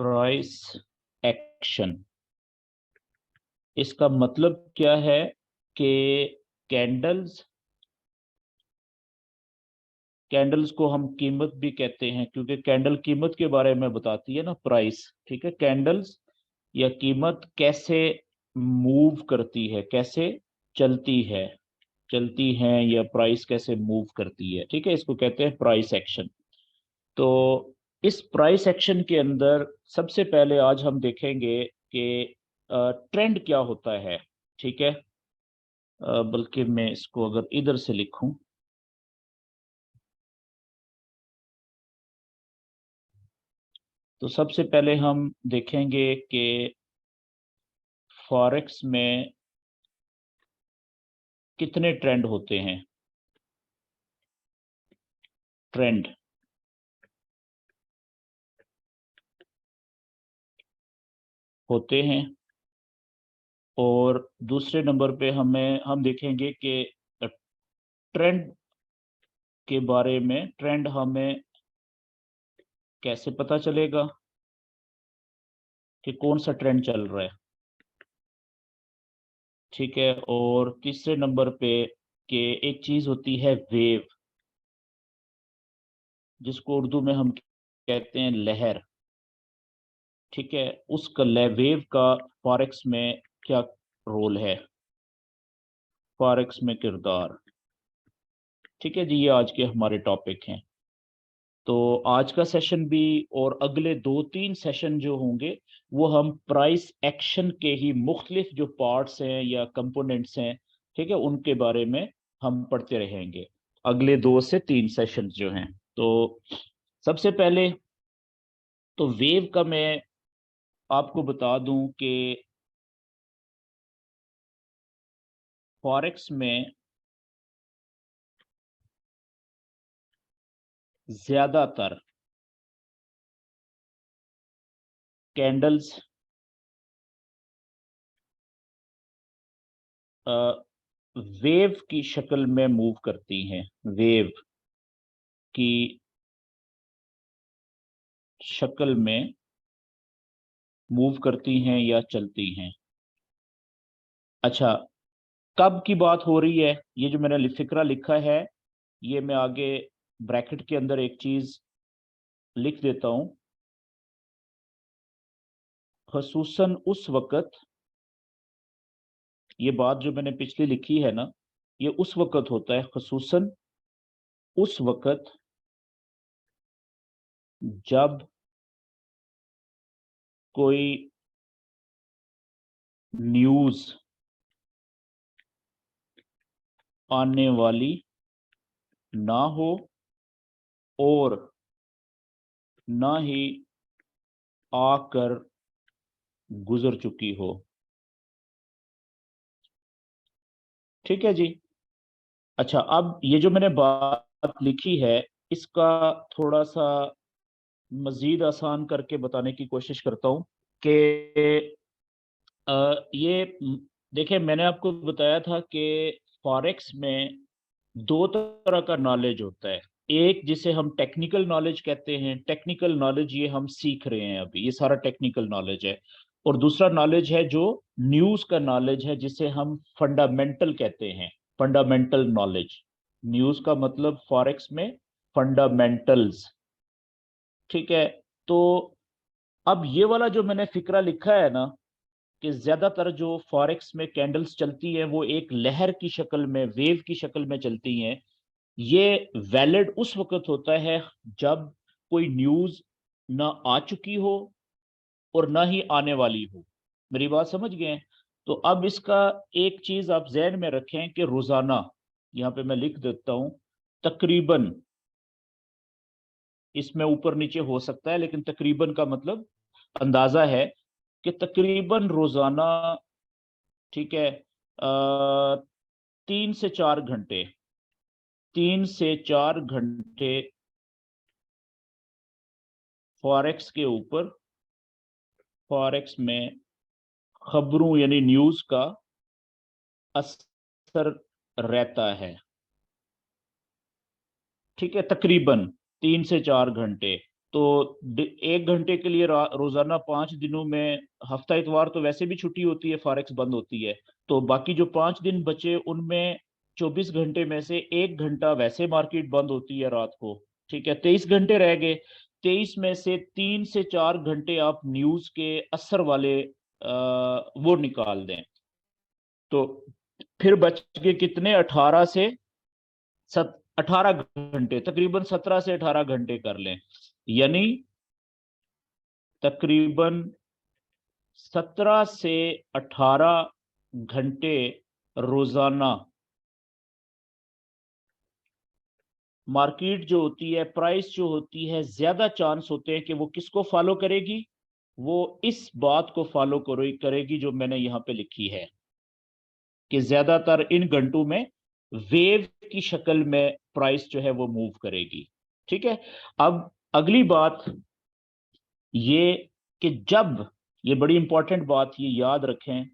Price action, इसका मतलब क्या है कि कैंडल्स कैंडल्स को हम कीमत भी कहते हैं, क्योंकि कैंडल कीमत के बारे में बताती है ना, प्राइस। ठीक है, कैंडल्स या कीमत कैसे मूव करती है, कैसे चलती हैं, या प्राइस कैसे मूव करती है। ठीक है, इसको कहते हैं प्राइस एक्शन। तो इस प्राइस एक्शन के अंदर सबसे पहले आज हम देखेंगे कि ट्रेंड क्या होता है। ठीक है, बल्कि मैं इसको अगर इधर से लिखूं तो सबसे पहले हम देखेंगे कि फॉरेक्स में कितने ट्रेंड होते हैं। ट्रेंड होते हैं, और दूसरे नंबर पे हम देखेंगे कि ट्रेंड के बारे में, ट्रेंड हमें कैसे पता चलेगा कि कौन सा ट्रेंड चल रहा है। ठीक है, और तीसरे नंबर पे कि एक चीज होती है वेव, जिसको उर्दू में हम कहते हैं लहर। ठीक है, वेव का फॉरेक्स में क्या रोल है, फॉरेक्स में किरदार। ठीक है जी, ये आज के हमारे टॉपिक हैं। तो आज का सेशन भी और अगले 2-3 सेशन जो होंगे वो हम प्राइस एक्शन के ही मुख्तलिफ जो पार्ट्स हैं या कंपोनेंट्स हैं, ठीक है, उनके बारे में हम पढ़ते रहेंगे अगले 2 से 3 सेशन जो हैं। तो सबसे पहले तो वेव का मैं आपको बता दूं कि फॉरेक्स में ज्यादातर कैंडल्स वेव की शक्ल में मूव करती हैं, वेव की शक्ल में मूव करती हैं या चलती हैं। अच्छा, कब की बात हो रही है, ये जो मैंने फिक्रा लिखा है, ये मैं आगे ब्रैकेट के अंदर एक चीज लिख देता हूं। खसूसन उस वक्त, ये बात जो मैंने पिछली लिखी है ना, ये उस वक्त होता है, खसूसन उस वक्त जब कोई न्यूज आने वाली ना हो और ना ही आकर गुजर चुकी हो। ठीक है जी। अच्छा, अब ये जो मैंने बात लिखी है, इसका थोड़ा सा मजीद आसान करके बताने की कोशिश करता हूँ कि ये देखिए, मैंने आपको बताया था कि फॉरेक्स में 2 तरह का नॉलेज होता है। एक जिसे हम टेक्निकल नॉलेज कहते हैं, टेक्निकल नॉलेज ये हम सीख रहे हैं अभी, ये सारा टेक्निकल नॉलेज है। और दूसरा नॉलेज है जो न्यूज का नॉलेज है, जिसे हम फंडामेंटल कहते हैं, फंडामेंटल नॉलेज। न्यूज का मतलब फॉरेक्स में फंडामेंटल्स। ठीक है, तो अब ये वाला जो मैंने फिक्रा लिखा है ना, कि ज्यादातर जो फॉरेक्स में कैंडल्स चलती हैं वो एक लहर की शक्ल में, वेव की शक्ल में चलती हैं। ये वैलिड उस वक्त होता है जब कोई न्यूज ना आ चुकी हो और ना ही आने वाली हो। मेरी बात समझ गए? तो अब इसका एक चीज आप जहन में रखें कि रोजाना, यहाँ पे मैं लिख देता हूं, तकरीबन, इसमें ऊपर नीचे हो सकता है लेकिन तकरीबन का मतलब अंदाजा है कि तकरीबन रोजाना, ठीक है, 3 से 4 घंटे, 3 से 4 घंटे फॉरेक्स के ऊपर, फॉरेक्स में खबरों यानी न्यूज का असर रहता है। ठीक है, तकरीबन 3 से 4 घंटे। तो 1 घंटे के लिए रोजाना 5 दिनों में, हफ्ता इतवार तो वैसे भी छुट्टी होती है, फॉरेक्स बंद होती है, तो बाकी जो 5 दिन बचे उनमें 24 घंटे में से 1 घंटा वैसे मार्केट बंद होती है रात को। ठीक है, 23 घंटे रह गए। 23 में से 3 से 4 घंटे आप न्यूज के असर वाले वो निकाल दें, तो फिर बच के कितने, 18 घंटे, तकरीबन 17 से 18 घंटे कर लें, यानी तकरीबन 17 से 18 घंटे रोजाना मार्केट जो होती है, प्राइस जो होती है, ज्यादा चांस होते हैं कि वो किसको फॉलो करेगी, वो इस बात को फॉलो करेगी जो मैंने यहां पे लिखी है, कि ज्यादातर इन घंटों में वेव की शक्ल में प्राइस जो है वो मूव करेगी। ठीक है, अब अगली बात ये कि जब, ये बड़ी इंपॉर्टेंट बात, ये याद रखें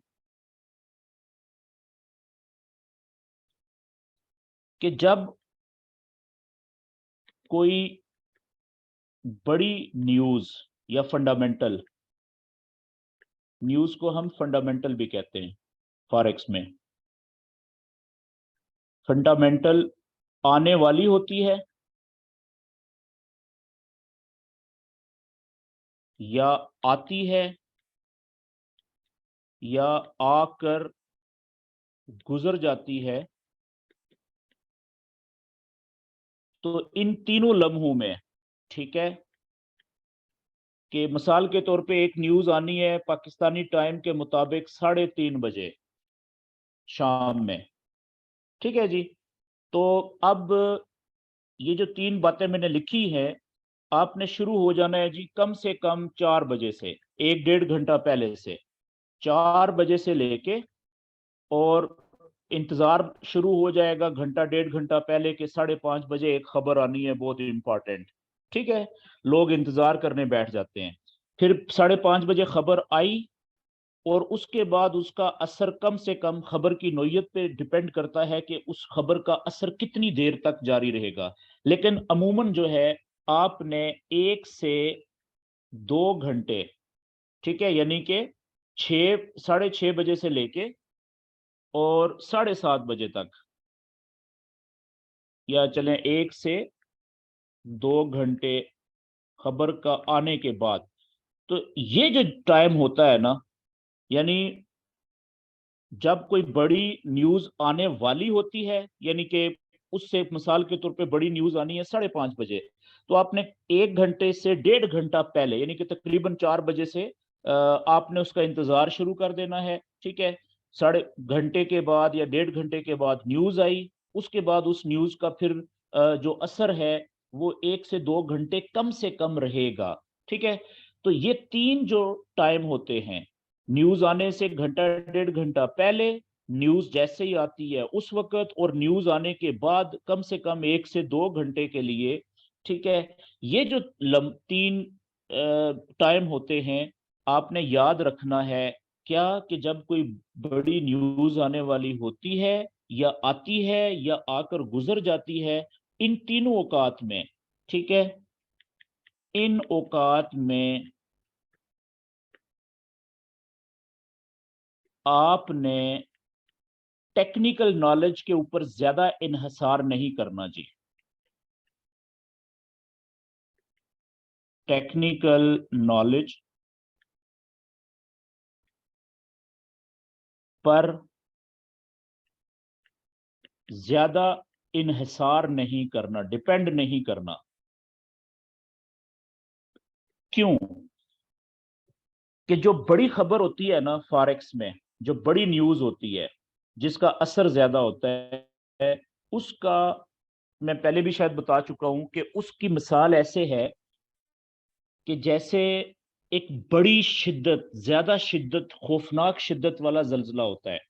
कि जब कोई बड़ी न्यूज या फंडामेंटल न्यूज को हम फंडामेंटल भी कहते हैं फॉरेक्स में, फंडामेंटल आने वाली होती है या आती है या आकर गुजर जाती है, तो इन तीनों लम्हों में, ठीक है, कि मिसाल के तौर पे एक न्यूज आनी है पाकिस्तानी टाइम के मुताबिक 3:30 बजे शाम में, ठीक है जी, तो अब ये जो 3 बातें मैंने लिखी हैं, आपने शुरू हो जाना है जी कम से कम 4 बजे से, 1 डेढ़ घंटा पहले से, 4 बजे से लेके, और इंतजार शुरू हो जाएगा घंटा डेढ़ घंटा पहले के, 5:30 बजे एक खबर आनी है बहुत इंपॉर्टेंट। ठीक है, लोग इंतजार करने बैठ जाते हैं, फिर 5:30 बजे खबर आई, और उसके बाद उसका असर कम से कम, खबर की नोयत पे डिपेंड करता है कि उस खबर का असर कितनी देर तक जारी रहेगा, लेकिन अमूमन जो है आपने 1 से 2 घंटे, ठीक है, यानी कि 6, 6:30 बजे से लेके और 7:30 बजे तक, या चलें 1 से 2 घंटे खबर का आने के बाद, तो ये जो टाइम होता है ना, यानी जब कोई बड़ी न्यूज आने वाली होती है, यानी कि उससे मिसाल के तौर पे बड़ी न्यूज आनी है 5:30 बजे, तो आपने 1 घंटे से डेढ़ घंटा पहले, यानी कि तकरीबन 4 बजे से आपने उसका इंतजार शुरू कर देना है। ठीक है, साढ़े घंटे के बाद या डेढ़ घंटे के बाद न्यूज आई, उसके बाद उस न्यूज का फिर जो असर है वो 1 से 2 घंटे कम से कम रहेगा। ठीक है, तो ये तीन जो टाइम होते हैं, न्यूज आने से घंटा डेढ़ घंटा पहले, न्यूज जैसे ही आती है उस वक्त, और न्यूज आने के बाद कम से कम 1 से 2 घंटे के लिए। ठीक है, ये जो तीन टाइम होते हैं, आपने याद रखना है क्या, कि जब कोई बड़ी न्यूज आने वाली होती है या आती है या आकर गुजर जाती है, इन तीनों औकात में, ठीक है, इन औकात में आपने टेक्निकल नॉलेज के ऊपर ज्यादा इन्हसार नहीं करना जी। टेक्निकल नॉलेज पर ज्यादा इन्हसार नहीं करना, डिपेंड नहीं करना। क्यों? कि जो बड़ी खबर होती है ना फॉरेक्स में, जो बड़ी न्यूज होती है जिसका असर ज्यादा होता है, उसका मैं पहले भी शायद बता चुका हूं कि उसकी मिसाल ऐसे है कि जैसे एक बड़ी शिद्दत, ज्यादा शिद्दत, खौफनाक शिद्दत वाला जल्जला होता है।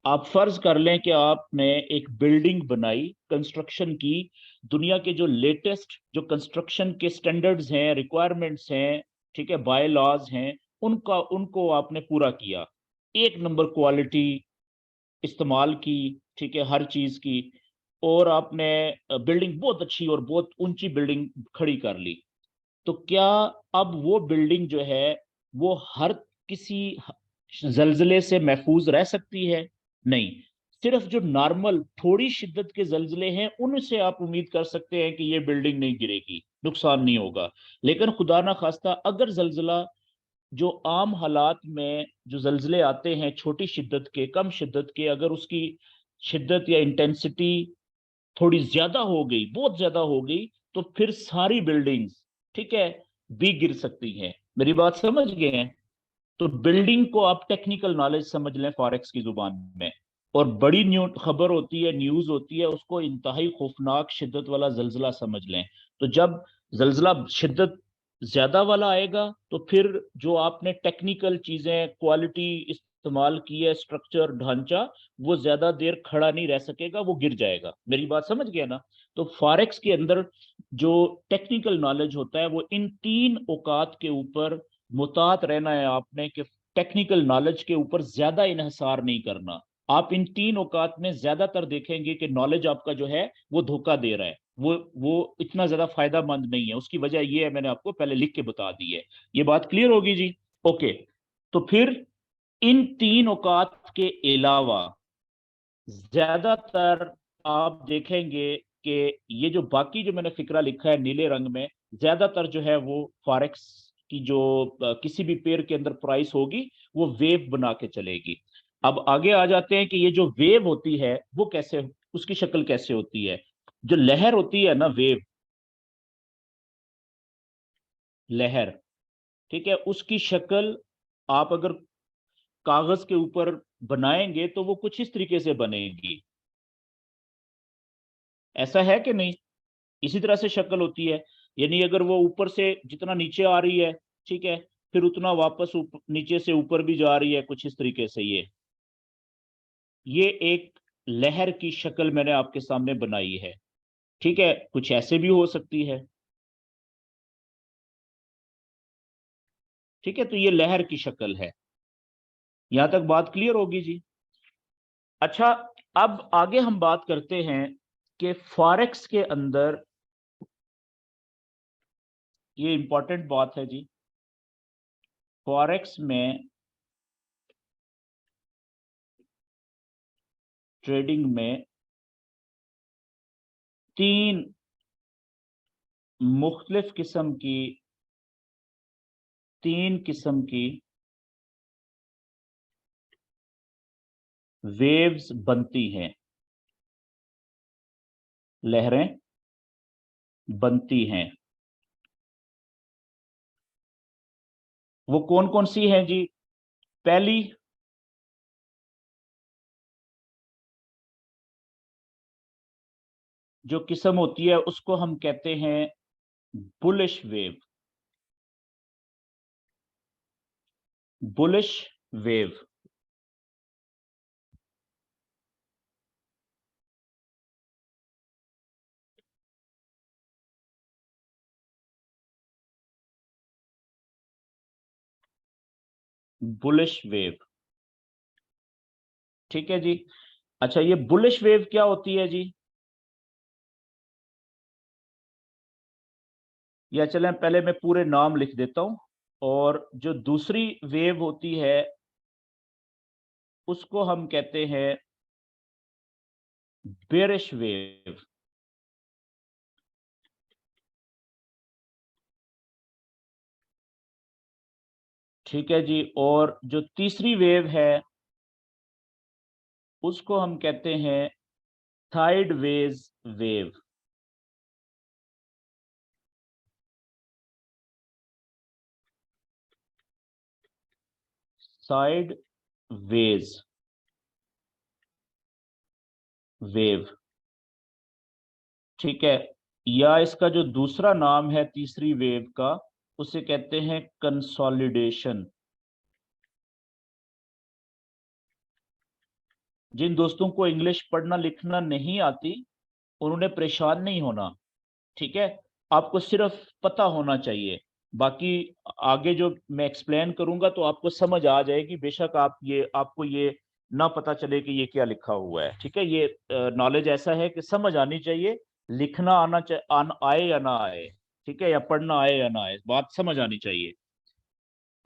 आप फर्ज कर लें कि आपने एक बिल्डिंग बनाई, कंस्ट्रक्शन की, दुनिया के जो लेटेस्ट जो कंस्ट्रक्शन के स्टैंडर्ड्स हैं, रिक्वायरमेंट्स हैं, ठीक है, बाय लॉज हैं, उनको आपने पूरा किया, एक नंबर क्वालिटी इस्तेमाल की, ठीक है, हर चीज की, और आपने बिल्डिंग बहुत अच्छी और बहुत ऊंची बिल्डिंग खड़ी कर ली। तो क्या अब वो बिल्डिंग जो है वो हर किसी जल्जले से महफूज रह सकती है? नहीं। सिर्फ जो नॉर्मल थोड़ी शिद्दत के जल्जले हैं उनसे आप उम्मीद कर सकते हैं कि ये बिल्डिंग नहीं गिरेगी, नुकसान नहीं होगा। लेकिन खुदा ना खास्ता अगर जल्जला, जो आम हालात में जो जल्जले आते हैं छोटी शिद्दत के, कम शिद्दत के, अगर उसकी शिद्दत या इंटेंसिटी थोड़ी ज्यादा हो गई, बहुत ज्यादा हो गई, तो फिर सारी बिल्डिंग्स, ठीक है, भी गिर सकती हैं। मेरी बात समझ गए हैं? तो बिल्डिंग को आप टेक्निकल नॉलेज समझ लें फॉरेक्स की जुबान में। और बड़ी न्यू खबर होती है, न्यूज होती है, उसको इंतहाई खौफनाक शिद्दत वाला जल्जला समझ लें। तो जब जल्जला शिद्दत ज्यादा वाला आएगा तो फिर जो आपने टेक्निकल चीजें, क्वालिटी इस्तेमाल की है, स्ट्रक्चर, ढांचा, वो ज्यादा देर खड़ा नहीं रह सकेगा, वो गिर जाएगा। मेरी बात समझ गया ना? तो फॉरेक्स के अंदर जो टेक्निकल नॉलेज होता है वो इन तीन औकात के ऊपर मुतात रहना है आपने, कि टेक्निकल नॉलेज के ऊपर ज्यादा इन्हिसार नहीं करना। आप इन तीन औकात में ज्यादातर देखेंगे कि नॉलेज आपका जो है वो धोखा दे रहा है, वो इतना ज्यादा फायदामंद नहीं है। उसकी वजह ये है, मैंने आपको पहले लिख के बता दी है। ये बात क्लियर होगी जी? ओके। तो फिर इन तीन औकात के अलावा ज्यादातर आप देखेंगे कि ये जो बाकी जो मैंने फिक्रा लिखा है नीले रंग में, ज्यादातर जो है वो फॉरेक्स की जो किसी भी पेयर के अंदर प्राइस होगी वो वेव बना के चलेगी। अब आगे आ जाते हैं कि ये जो वेव होती है वो कैसे, उसकी शक्ल कैसे होती है। जो लहर होती है ना, वेव, लहर, ठीक है, उसकी शक्ल आप अगर कागज के ऊपर बनाएंगे तो वो कुछ इस तरीके से बनेगी। ऐसा है कि नहीं? इसी तरह से शक्ल होती है। यानी अगर वो ऊपर से जितना नीचे आ रही है, ठीक है, फिर उतना वापस नीचे से ऊपर भी जा रही है, कुछ इस तरीके से। ये एक लहर की शक्ल मैंने आपके सामने बनाई है। ठीक है, कुछ ऐसे भी हो सकती है। ठीक है, तो ये लहर की शक्ल है। यहां तक बात क्लियर होगी जी? अच्छा, अब आगे हम बात करते हैं कि फॉरेक्स के अंदर, ये इंपॉर्टेंट बात है जी, फॉरेक्स में, ट्रेडिंग में तीन मुख्तलिफ किस्म की, तीन किस्म की वेव्स बनती हैं, लहरें बनती हैं। वो कौन कौन सी हैं जी? पहली, जो किस्म होती है उसको हम कहते हैं bullish wave. Bullish wave. Bullish wave, ठीक है जी। अच्छा, ये बुलिश वेव क्या होती है जी? या चलें पहले मैं पूरे नाम लिख देता हूं। और जो दूसरी वेव होती है उसको हम कहते हैं बेरिश वेव। ठीक है जी। और जो तीसरी वेव है उसको हम कहते हैं sideways wave. Sideways wave, ठीक है। या इसका जो दूसरा नाम है तीसरी वेव का, उसे कहते हैं कंसोलिडेशन। जिन दोस्तों को इंग्लिश पढ़ना लिखना नहीं आती उन्होंने परेशान नहीं होना, ठीक है। आपको सिर्फ पता होना चाहिए। बाकी आगे जो मैं एक्सप्लेन करूंगा तो आपको समझ आ जाएगी, बेशक आपको ये ना पता चले कि ये क्या लिखा हुआ है। ठीक है, ये नॉलेज ऐसा है कि समझ आनी चाहिए, लिखना आए या ना आए। ठीक है, या पढ़ना आए या ना आए, बात समझ आनी चाहिए।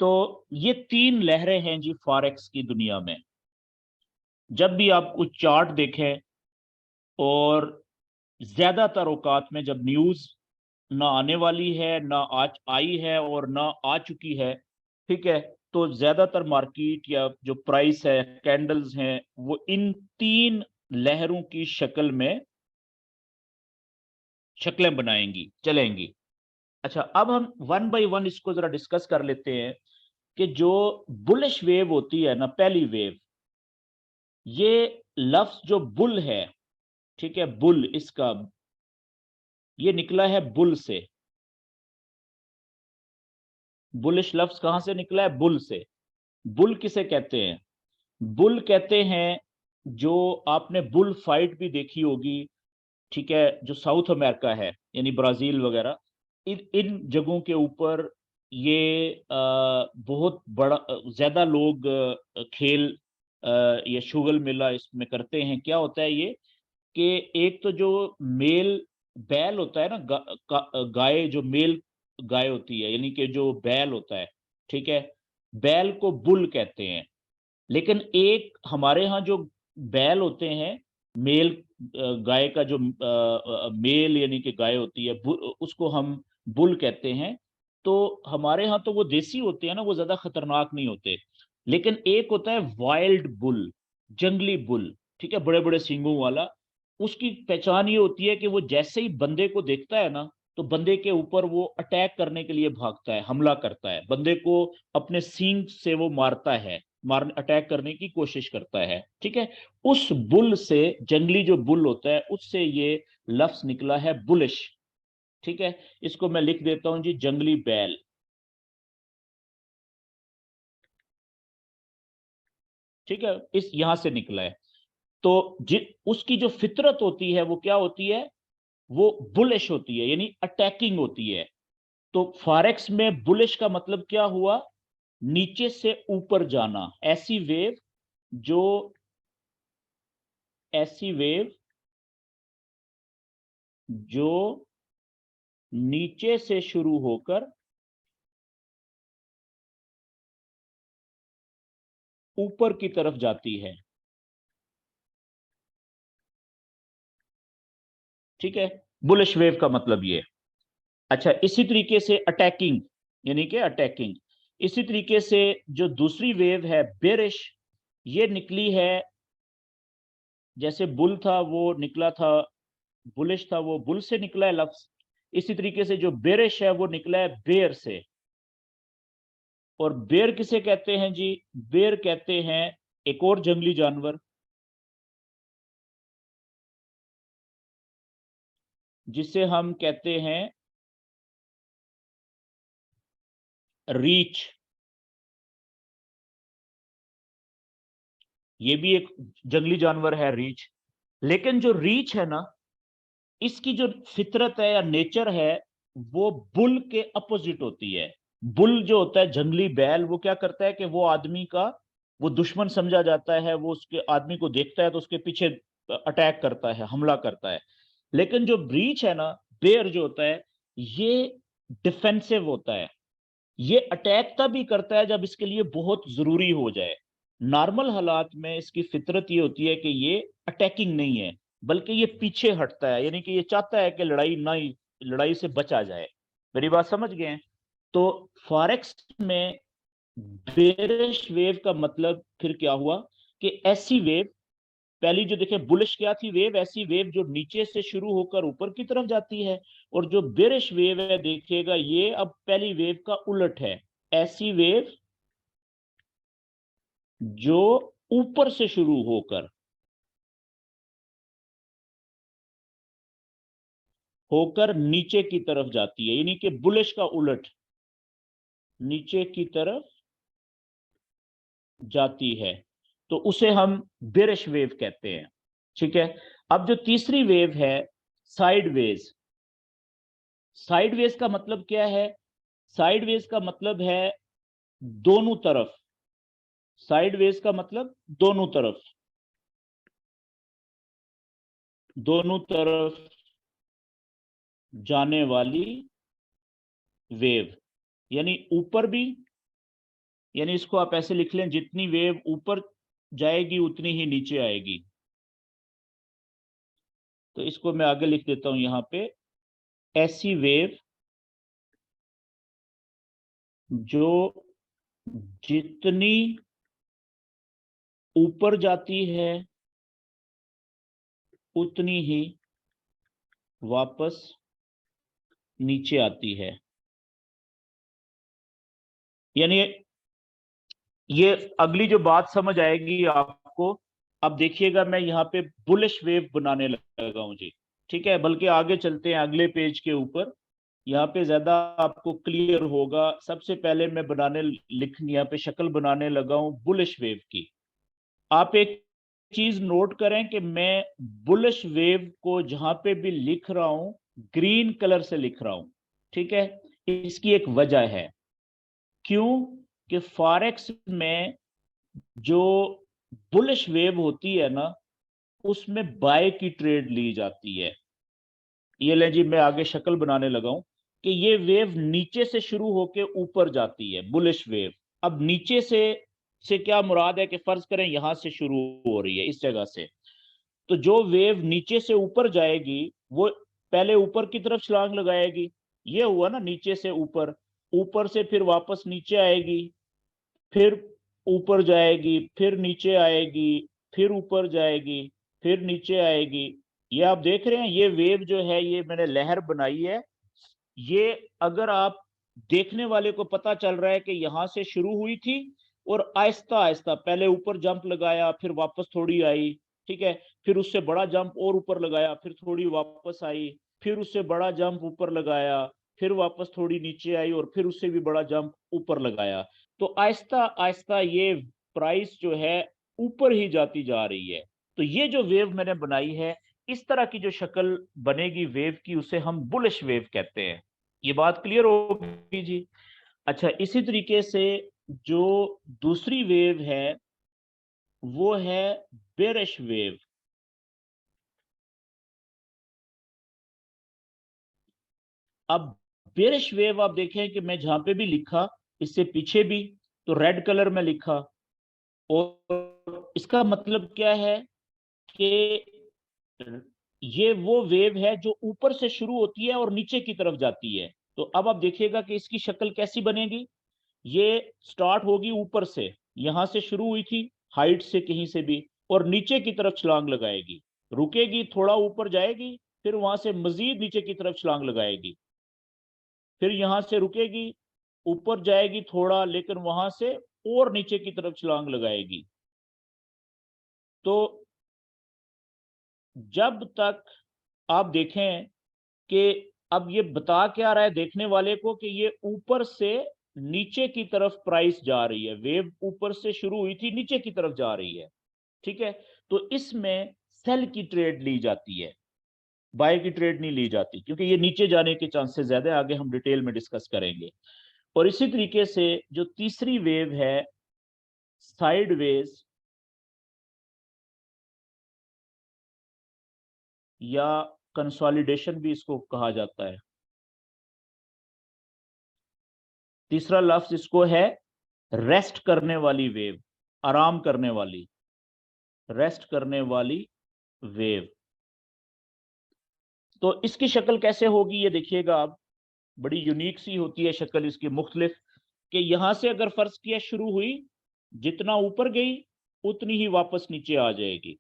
तो ये 3 लहरें हैं जी फॉरेक्स की दुनिया में। जब भी आप कुछ चार्ट देखें, और ज्यादातर औकात में जब न्यूज ना आने वाली है, ना आज आई है और ना आ चुकी है, ठीक है, तो ज्यादातर मार्केट या जो प्राइस है, कैंडल्स हैं, वो इन 3 लहरों की शक्ल में शक्लें बनाएंगी, चलेंगी। अच्छा, अब हम वन बाय वन इसको जरा डिस्कस कर लेते हैं कि जो बुलिश वेव होती है ना, पहली वेव, ये लफ्ज जो बुल है, ठीक है, बुल, इसका ये निकला है बुल से। बुलिश लफ्ज कहां से निकला है? बुल से। बुल किसे कहते हैं? बुल कहते हैं, जो आपने बुल फाइट भी देखी होगी, ठीक है, जो साउथ अमेरिका है, यानी ब्राजील वगैरह, इन इन जगहों के ऊपर ये बहुत बड़ा, ज्यादा लोग खेल या शुगल मेला इसमें करते हैं। क्या होता है ये, कि एक तो जो मेल बैल होता है ना, गाय, जो मेल गाय होती है, यानी कि जो बैल होता है, ठीक है, बैल को बुल कहते हैं। लेकिन एक हमारे यहाँ जो बैल होते हैं, मेल गाय का जो मेल यानी कि गाय होती है, उसको हम बुल कहते हैं। तो हमारे यहाँ तो वो देसी होते हैं ना, वो ज्यादा खतरनाक नहीं होते। लेकिन एक होता है वाइल्ड बुल, जंगली बुल, ठीक है, बड़े बड़े सींगों वाला। उसकी पहचान ये होती है कि वो जैसे ही बंदे को देखता है ना, तो बंदे के ऊपर वो अटैक करने के लिए भागता है, हमला करता है, बंदे को अपने सींग से वो मारता है, मारने, अटैक करने की कोशिश करता है, ठीक है। उस बुल से, जंगली जो बुल होता है, उससे ये लफ्ज निकला है बुलिश, ठीक है। इसको मैं लिख देता हूं जी, जंगली बैल, ठीक है, इस यहां से निकला है। तो उसकी जो फितरत होती है वो क्या होती है? वो बुलिश होती है, यानी अटैकिंग होती है। तो फॉरेक्स में बुलिश का मतलब क्या हुआ? नीचे से ऊपर जाना, जो ऐसी वेव जो नीचे से शुरू होकर ऊपर की तरफ जाती है, ठीक है, बुलिश वेव का मतलब ये। अच्छा, इसी तरीके से अटैकिंग, यानी कि अटैकिंग, इसी तरीके से जो दूसरी वेव है बेरिश, ये निकली है, जैसे बुल था वो निकला था, बुलिश था वो बुल से निकला है लफ्ज। इसी तरीके से जो बेरिश है वो निकला है बेर से। और बेर किसे कहते हैं जी? बेर कहते हैं एक और जंगली जानवर, जिसे हम कहते हैं रीछ। ये भी एक जंगली जानवर है, रीछ। लेकिन जो रीछ है ना, इसकी जो फितरत है या नेचर है, वो बुल के अपोजिट होती है। बुल जो होता है, जंगली बैल, वो क्या करता है कि वो आदमी का वो दुश्मन समझा जाता है, वो उसके आदमी को देखता है तो उसके पीछे अटैक करता है, हमला करता है। लेकिन जो ब्रीच है ना, बेयर जो होता है, ये डिफेंसिव होता है। ये अटैक तभी करता है जब इसके लिए बहुत जरूरी हो जाए। नॉर्मल हालात में इसकी फितरत ये होती है कि ये अटैकिंग नहीं है, बल्कि ये पीछे हटता है, यानी कि ये चाहता है कि लड़ाई से बचा जाए। मेरी बात समझ गए हैं? तो फॉरेक्स में बेरिश वेव का मतलब फिर क्या हुआ, कि ऐसी वेव, पहली जो देखे बुलिश क्या थी वेव, ऐसी वेव जो नीचे से शुरू होकर ऊपर की तरफ जाती है। और जो बेरिश वेव है, देखिएगा, ये अब पहली वेव का उलट है। ऐसी वेव जो ऊपर से शुरू होकर नीचे की तरफ जाती है, यानी कि बुलिश का उलट, नीचे की तरफ जाती है, तो उसे हम बेरिश वेव कहते हैं, ठीक है। अब जो तीसरी वेव है, साइडवेज। साइडवेज का मतलब क्या है? साइडवेज का मतलब है दोनों तरफ। साइडवेज का मतलब दोनों तरफ, दोनों तरफ जाने वाली वेव, यानी ऊपर भी, यानी इसको आप ऐसे लिख लें, जितनी वेव ऊपर जाएगी उतनी ही नीचे आएगी। तो इसको मैं आगे लिख देता हूं यहां पे, ऐसी वेव जो जितनी ऊपर जाती है उतनी ही वापस नीचे आती है। यानी ये अगली जो बात समझ आएगी आपको, अब देखिएगा मैं यहाँ पे बुलिश वेव बनाने लगा हूं जी, ठीक है। बल्कि आगे चलते हैं अगले पेज के ऊपर, यहाँ पे ज्यादा आपको क्लियर होगा। सबसे पहले मैं लिखने यहाँ पे शक्ल बनाने लगा हूं बुलिश वेव की। आप एक चीज नोट करें कि मैं बुलिश वेव को जहां पे भी लिख रहा हूं ग्रीन कलर से लिख रहा हूं, ठीक है। इसकी एक वजह है, क्यों कि फॉरेक्स में जो बुलिश वेव होती है ना, उसमें बाय की ट्रेड ली जाती है। ये ले जी, मैं आगे शक्ल बनाने लगा हूं कि ये वेव नीचे से शुरू होके ऊपर जाती है, बुलिश वेव। अब नीचे से क्या मुराद है कि फर्ज करें यहां से शुरू हो रही है इस जगह से, तो जो वेव नीचे से ऊपर जाएगी वो पहले ऊपर की तरफ छलांग लगाएगी। ये हुआ ना, नीचे से ऊपर, ऊपर से फिर वापस नीचे आएगी, फिर ऊपर जाएगी, फिर नीचे आएगी, फिर ऊपर जाएगी, फिर नीचे आएगी। ये आप देख रहे हैं, ये वेव जो है ये मैंने लहर बनाई है। ये अगर आप देखने वाले को पता चल रहा है कि यहां से शुरू हुई थी और आहिस्ता आहिस्ता पहले ऊपर जंप लगाया, फिर वापस थोड़ी आई, ठीक है, फिर उससे बड़ा जंप और ऊपर लगाया, फिर थोड़ी वापस आई, फिर उससे बड़ा जंप ऊपर लगाया, फिर वापस थोड़ी नीचे आई और फिर उससे भी बड़ा जंप ऊपर लगाया। तो आहिस्ता आहिस्ता ये प्राइस जो है ऊपर ही जाती जा रही है। तो ये जो वेव मैंने बनाई है, इस तरह की जो शक्ल बनेगी वेव की, उसे हम बुलिश वेव कहते हैं। ये बात क्लियर होगी जी। अच्छा, इसी तरीके से जो दूसरी वेव है वो है बेरिश वेव। अब बेरिश वेव आप देखें कि मैं जहां पे भी लिखा, इससे पीछे भी तो रेड कलर में लिखा, और इसका मतलब क्या है कि ये वो वेव है जो ऊपर से शुरू होती है और नीचे की तरफ जाती है। तो अब आप देखिएगा कि इसकी शक्ल कैसी बनेगी। ये स्टार्ट होगी ऊपर से, यहां से शुरू हुई थी हाइट से कहीं से भी, और नीचे की तरफ छलांग लगाएगी, रुकेगी, थोड़ा ऊपर जाएगी, फिर वहां से मजीद नीचे की तरफ छलांग लगाएगी, फिर यहां से रुकेगी, ऊपर जाएगी थोड़ा, लेकिन वहां से और नीचे की तरफ छलांग लगाएगी। तो जब तक आप देखें कि अब ये बता क्या रहा है देखने वाले को कि ये ऊपर से नीचे की तरफ प्राइस जा रही है, वेव ऊपर से शुरू हुई थी नीचे की तरफ जा रही है, ठीक है। तो इसमें सेल की ट्रेड ली जाती है, बाय की ट्रेड नहीं ली जाती, क्योंकि ये नीचे जाने के चांसेस ज्यादा है, आगे हम डिटेल में डिस्कस करेंगे। और इसी तरीके से जो तीसरी वेव है साइडवेज या कंसोलिडेशन भी इसको कहा जाता है। तीसरा लफ्ज इसको है रेस्ट करने वाली वेव, आराम करने वाली, रेस्ट करने वाली वेव। तो इसकी शक्ल कैसे होगी ये देखिएगा आप, बड़ी यूनिक सी होती है शक्ल इसकी, मुख्तलिफ, कि यहां से अगर फर्ज किया शुरू हुई, जितना ऊपर गई उतनी ही वापस नीचे आ जाएगी,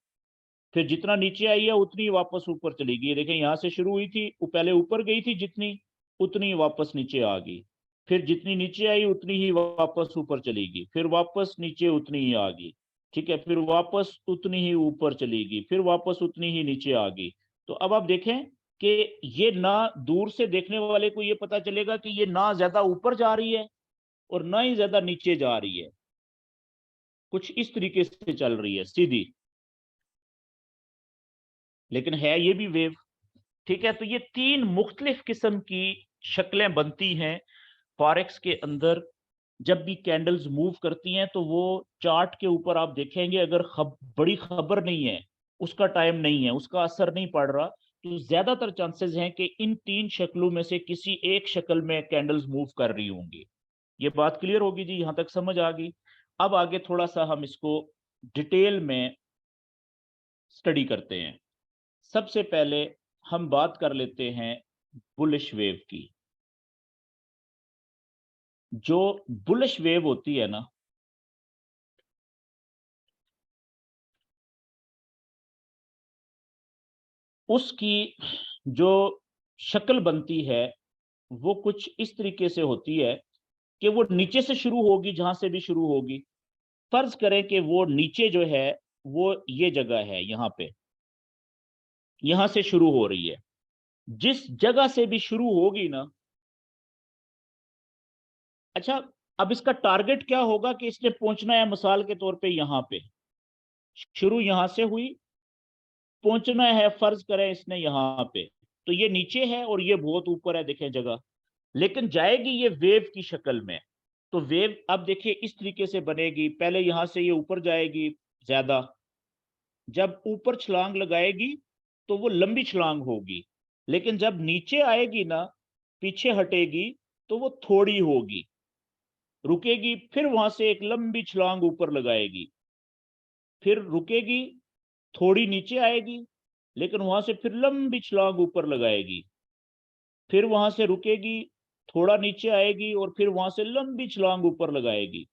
फिर जितना नीचे आई है उतनी ही वापस ऊपर चलेगी। ये देखें, यहां से शुरू हुई थी, वो पहले ऊपर गई थी जितनी, उतनी ही वापस नीचे आ गई, फिर जितनी नीचे आई उतनी ही वापस ऊपर चलेगी, फिर वापस नीचे उतनी ही आ गई, ठीक है, फिर वापस उतनी ही ऊपर चलेगी, फिर वापस उतनी ही नीचे आ गई। तो अब आप देखें कि ये ना दूर से देखने वाले को ये पता चलेगा कि ये ना ज्यादा ऊपर जा रही है और ना ही ज्यादा नीचे जा रही है, कुछ इस तरीके से चल रही है सीधी, लेकिन है ये भी वेव, ठीक है। तो ये तीन मुख्तलिफ किस्म की शक्लें बनती हैं फॉरेक्स के अंदर। जब भी कैंडल्स मूव करती हैं तो वो चार्ट के ऊपर आप देखेंगे, अगर बड़ी खबर नहीं है, उसका टाइम नहीं है, उसका असर नहीं पड़ रहा, तो ज्यादातर चांसेस हैं कि इन 3 शक्लों में से किसी एक शक्ल में कैंडल्स मूव कर रही होंगी। ये बात क्लियर होगी जी, यहां तक समझ आ गई। अब आगे थोड़ा सा हम इसको डिटेल में स्टडी करते हैं। सबसे पहले हम बात कर लेते हैं बुलिश वेव की। जो बुलिश वेव होती है ना, उसकी जो शक्ल बनती है वो कुछ इस तरीके से होती है कि वो नीचे से शुरू होगी, जहां से भी शुरू होगी। फर्ज करें कि वो नीचे जो है वो ये जगह है, यहां पे, यहां से शुरू हो रही है। जिस जगह से भी शुरू होगी ना, अच्छा, अब इसका टारगेट क्या होगा कि इसने पहुंचना है, मिसाल के तौर पे यहां पे शुरू यहां से हुई, पहुंचना है फर्ज करें इसने यहां पे, तो ये नीचे है और ये बहुत ऊपर है, देखें जगह, लेकिन जाएगी ये वेव की शक्ल में। तो वेव अब देखिए इस तरीके से बनेगी, पहले यहां से ये ऊपर जाएगी ज्यादा, जब ऊपर छलांग लगाएगी तो वो लंबी छलांग होगी, लेकिन जब नीचे आएगी ना, पीछे हटेगी, तो वो थोड़ी होगी, रुकेगी, फिर वहां से एक लंबी छलांग ऊपर लगाएगी, फिर रुकेगी, थोड़ी नीचे आएगी, लेकिन वहां से फिर लंबी छलांग ऊपर लगाएगी, फिर वहां से रुकेगी, थोड़ा नीचे आएगी और फिर वहां से लंबी छलांग ऊपर लगाएगी,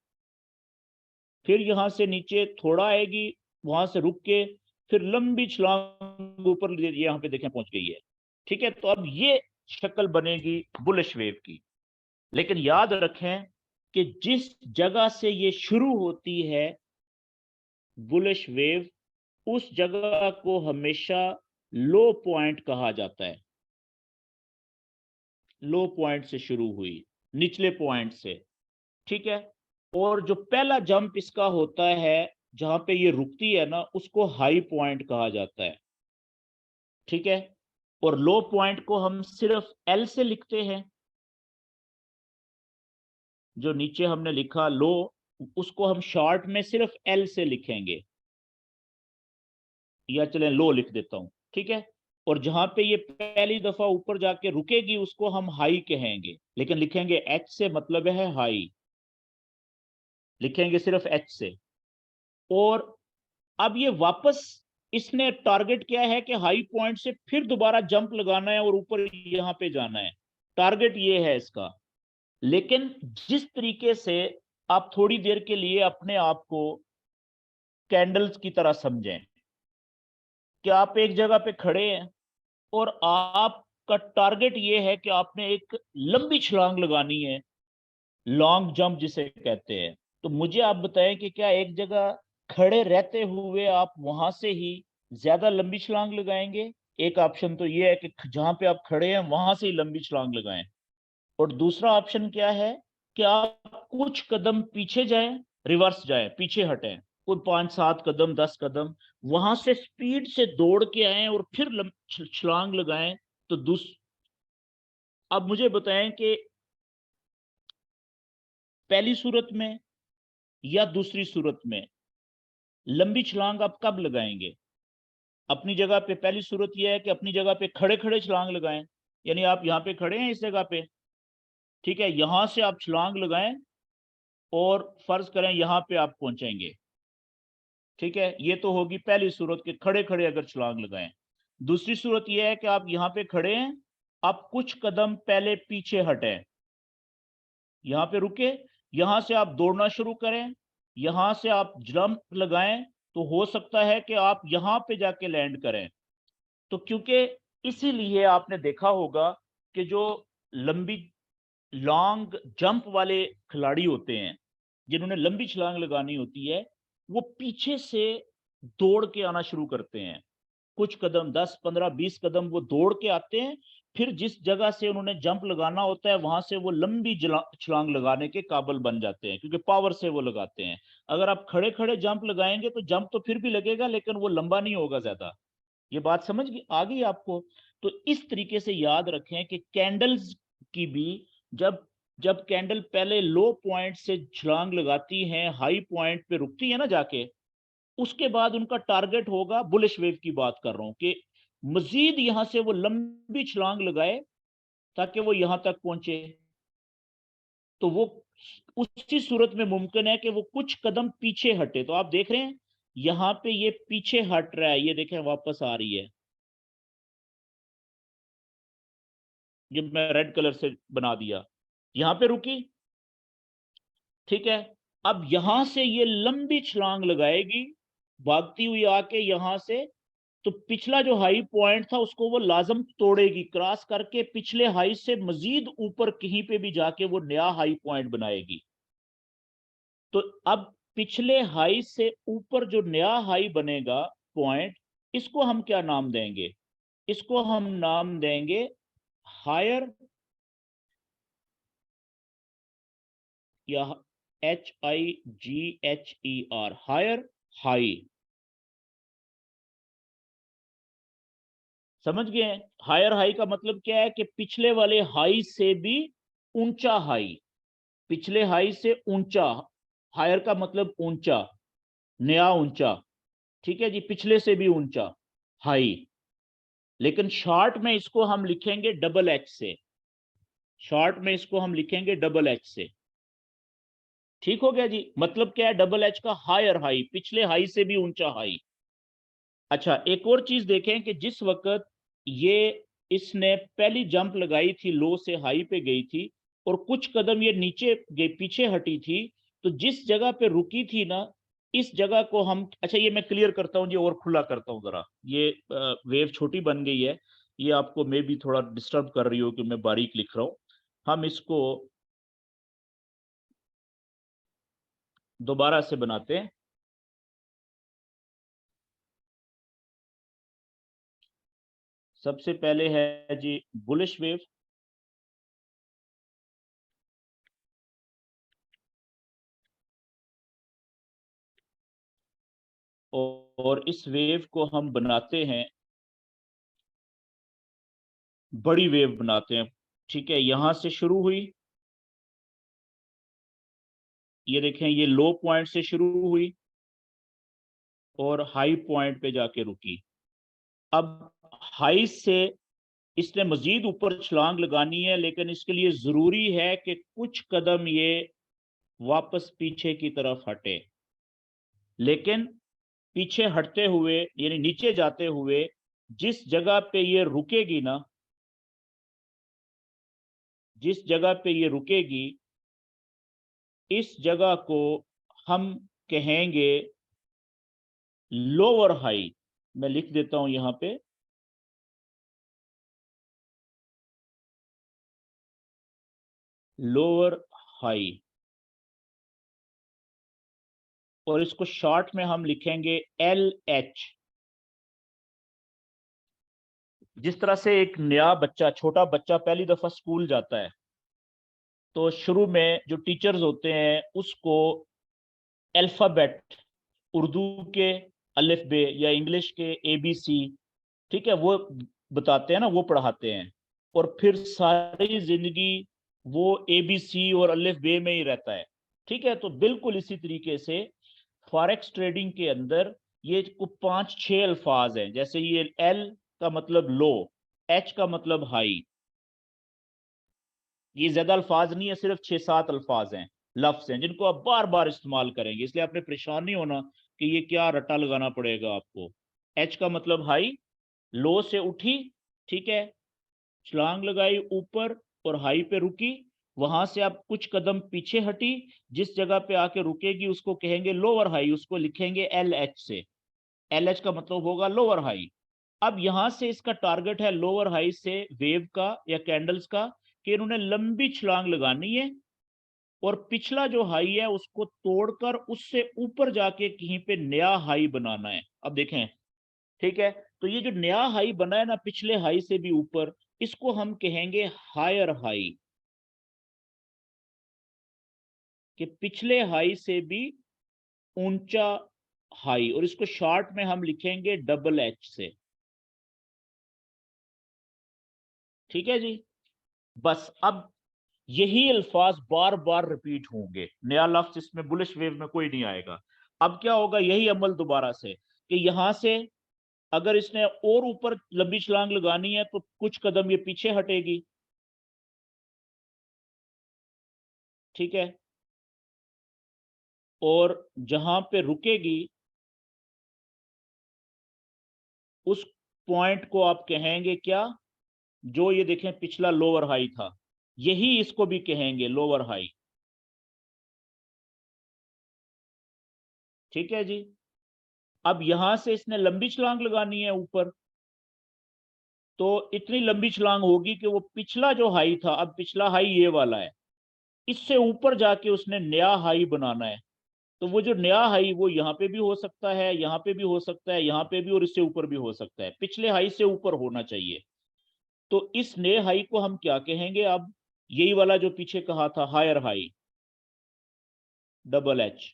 फिर यहां से नीचे थोड़ा आएगी, वहां से रुक के फिर लंबी छलांग ऊपर, यहां पे देखें पहुंच गई है। ठीक है, तो अब ये शक्ल बनेगी बुलिश वेव की। लेकिन याद रखें कि जिस जगह से ये शुरू होती है बुलिश वेव, उस जगह को हमेशा लो पॉइंट कहा जाता है। लो पॉइंट से शुरू हुई, निचले पॉइंट से, ठीक है। और जो पहला जंप इसका होता है जहां पे ये रुकती है ना, उसको हाई पॉइंट कहा जाता है, ठीक है। और लो पॉइंट को हम सिर्फ एल से लिखते हैं, जो नीचे हमने लिखा लो, उसको हम शॉर्ट में सिर्फ एल से लिखेंगे, या चलें लो लिख देता हूं, ठीक है। और जहां पे ये पहली दफा ऊपर जाके रुकेगी उसको हम हाई कहेंगे, लेकिन लिखेंगे एच से, मतलब है हाई, लिखेंगे सिर्फ एच से। और अब ये वापस, इसने टारगेट किया है कि हाई पॉइंट से फिर दोबारा जंप लगाना है और ऊपर यहां पे जाना है, टारगेट ये है इसका। लेकिन जिस तरीके से आप थोड़ी देर के लिए अपने आप को कैंडल्स की तरह समझें कि आप एक जगह पे खड़े हैं और आपका टारगेट ये है कि आपने एक लंबी छलांग लगानी है, लॉन्ग जंप जिसे कहते हैं। तो मुझे आप बताएं कि क्या एक जगह खड़े रहते हुए आप वहां से ही ज्यादा लंबी छलांग लगाएंगे? एक ऑप्शन तो ये है कि जहां पे आप खड़े हैं वहां से ही लंबी छलांग लगाएं, और दूसरा ऑप्शन क्या है कि आप कुछ कदम पीछे जाएं, रिवर्स जाएं, पीछे हटें, कोई 5-7 कदम, 10 कदम, वहां से स्पीड से दौड़ के आए और फिर छलांग लगाएं। तो अब मुझे बताएं कि पहली सूरत में या दूसरी सूरत में लंबी छलांग आप कब लगाएंगे? अपनी जगह पे पहली सूरत यह है कि अपनी जगह पे खड़े खड़े छलांग लगाएं, यानी आप यहाँ पे खड़े हैं इस जगह पे, ठीक है, यहां से आप छलांग लगाएं और फर्ज करें यहां पे आप पहुंचेंगे, ठीक है। ये तो होगी पहली सूरत के खड़े खड़े अगर छलांग लगाएं। दूसरी सूरत यह है कि आप यहाँ पे खड़े हैं, आप कुछ कदम पहले पीछे हटें, यहाँ पे रुके, यहां से आप दौड़ना शुरू करें, यहां से आप जंप लगाएं, तो हो सकता है कि आप यहां पे जाके लैंड करें। तो क्योंकि इसीलिए आपने देखा होगा कि जो लंबी लॉन्ग जंप वाले खिलाड़ी होते हैं, जिन्होंने लंबी छलांग लगानी होती है, वो पीछे से दौड़ के आना शुरू करते हैं, कुछ कदम, 10-15-20 कदम वो दौड़ के आते हैं, फिर जिस जगह से उन्होंने जंप लगाना होता है वहां से वो लंबी छलांग लगाने के काबिल बन जाते हैं, क्योंकि पावर से वो लगाते हैं। अगर आप खड़े खड़े जंप लगाएंगे तो जंप तो फिर भी लगेगा, लेकिन वो लंबा नहीं होगा ज्यादा। ये बात समझ आ गई आपको? तो इस तरीके से याद रखें कि कैंडल्स की भी, जब जब कैंडल पहले लो पॉइंट से छलांग लगाती है, हाई पॉइंट पे रुकती है ना जाके, उसके बाद उनका टारगेट होगा, बुलिश वेव की बात कर रहा हूं, कि मजीद यहां से वो लंबी छलांग लगाए ताकि वो यहां तक पहुंचे, तो वो उसी सूरत में मुमकिन है कि वो कुछ कदम पीछे हटे। तो आप देख रहे हैं यहां पे ये पीछे हट रहा है, ये देखें वापस आ रही है, ये मैं रेड कलर से बना दिया, यहां पे रुकी, ठीक है। अब यहां से ये लंबी छलांग लगाएगी भागती हुई आके यहां से, तो पिछला जो हाई पॉइंट था उसको वो लाजम तोड़ेगी, क्रॉस करके पिछले हाई से मजीद ऊपर कहीं पे भी जाके वो नया हाई पॉइंट बनाएगी। तो अब पिछले हाई से ऊपर जो नया हाई बनेगा पॉइंट, इसको हम क्या नाम देंगे? इसको हम नाम देंगे हायर, या HIGHER, हायर हाई। समझ गए? हायर हाई का मतलब क्या है कि पिछले वाले हाई से भी ऊंचा हाई, पिछले हाई से ऊंचा, हायर का मतलब ऊंचा, नया ऊंचा, ठीक है जी, पिछले से भी ऊंचा हाई। लेकिन शॉर्ट में इसको हम लिखेंगे डबल एच से, शॉर्ट में इसको हम लिखेंगे डबल एच से। ठीक हो गया जी? मतलब क्या है डबल एच का? हायर हाई, पिछले हाई से भी ऊंचा हाई। अच्छा, एक और चीज देखें कि जिस वक्त ये इसने पहली जंप लगाई थी, लो से हाई पे गई थी और कुछ कदम ये नीचे गई, पीछे हटी थी, तो जिस जगह पे रुकी थी ना, इस जगह को हम, अच्छा ये मैं क्लियर करता हूँ जी और खुला करता हूँ जरा, ये वेव छोटी बन गई है, ये आपको मे भी थोड़ा डिस्टर्ब कर रही हो कि मैं बारीक लिख रहा हूँ। हम इसको दोबारा से बनाते हैं। सबसे पहले है जी बुलिश वेव, और इस वेव को हम बनाते हैं, बड़ी वेव बनाते हैं। ठीक है, यहां से शुरू हुई, ये देखें ये लो पॉइंट से शुरू हुई और हाई पॉइंट पे जाके रुकी। अब हाई से इसने मजीद ऊपर छलांग लगानी है, लेकिन इसके लिए जरूरी है कि कुछ कदम ये वापस पीछे की तरफ हटे। लेकिन पीछे हटते हुए यानी नीचे जाते हुए जिस जगह पे ये रुकेगी ना, जिस जगह पे ये रुकेगी, इस जगह को हम कहेंगे लोअर हाई। मैं लिख देता हूं यहां पे, लोअर हाई, और इसको शॉर्ट में हम लिखेंगे LH। जिस तरह से एक नया बच्चा, छोटा बच्चा पहली दफा स्कूल जाता है, तो शुरू में जो टीचर्स होते हैं उसको अल्फाबेट, उर्दू के अलिफ बे या इंग्लिश के ABC, ठीक है, वो बताते हैं ना, वो पढ़ाते हैं, और फिर सारी जिंदगी वो ABC और अलिफ बे में ही रहता है। ठीक है, तो बिल्कुल इसी तरीके से फॉरेक्स ट्रेडिंग के अंदर ये 5-6 अल्फाज हैं, जैसे ये L का मतलब लो, H का मतलब हाई, ये ज्यादा अल्फाज नहीं है, सिर्फ 6-7 अल्फाज हैं, लफ्ज हैं, जिनको आप बार बार इस्तेमाल करेंगे, इसलिए आपने परेशान नहीं होना कि ये क्या रट्टा लगाना पड़ेगा आपको। H का मतलब हाई, लो से उठी, ठीक है, छलांग लगाई ऊपर और हाई पे रुकी, वहां से आप कुछ कदम पीछे हटी, जिस जगह पे आके रुकेगी उसको कहेंगे लोअर हाई, उसको लिखेंगे LH से। LH का मतलब होगा लोअर हाई। अब यहां से इसका टारगेट है लोअर हाई से वेव का या कैंडल्स का, कि इन्होंने लंबी छलांग लगानी है और पिछला जो हाई है उसको तोड़कर उससे ऊपर जाके कहीं पे नया हाई बनाना है। अब देखें, ठीक है, तो ये जो नया हाई बना है ना पिछले हाई से भी ऊपर, इसको हम कहेंगे हायर हाई, कि पिछले हाई से भी ऊंचा हाई, और इसको शॉर्ट में हम लिखेंगे डबल एच से। ठीक है जी? बस अब यही अल्फाज बार बार रिपीट होंगे, नया लफ्ज इसमें बुलिश वेव में कोई नहीं आएगा। अब क्या होगा, यही अमल दोबारा से, कि यहां से अगर इसने और ऊपर लंबी छलांग लगानी है तो कुछ कदम ये पीछे हटेगी, ठीक है, और जहां पे रुकेगी उस पॉइंट को आप कहेंगे क्या, जो ये देखें पिछला लोअर हाई था, यही इसको भी कहेंगे लोअर हाई, ठीक है जी। अब यहां से इसने लंबी छलांग लगानी है ऊपर, तो इतनी लंबी छलांग होगी कि वो पिछला जो हाई था, अब पिछला हाई ये वाला है, इससे ऊपर जाके उसने नया हाई बनाना है। तो वो जो नया हाई वो यहाँ पे भी हो सकता है, यहाँ पे भी हो सकता है, यहाँ पे भी, और इससे ऊपर भी हो सकता है, पिछले हाई से ऊपर होना चाहिए। तो इस नए हाई को हम क्या कहेंगे अब, यही वाला जो पीछे कहा था हायर हाई, डबल एच।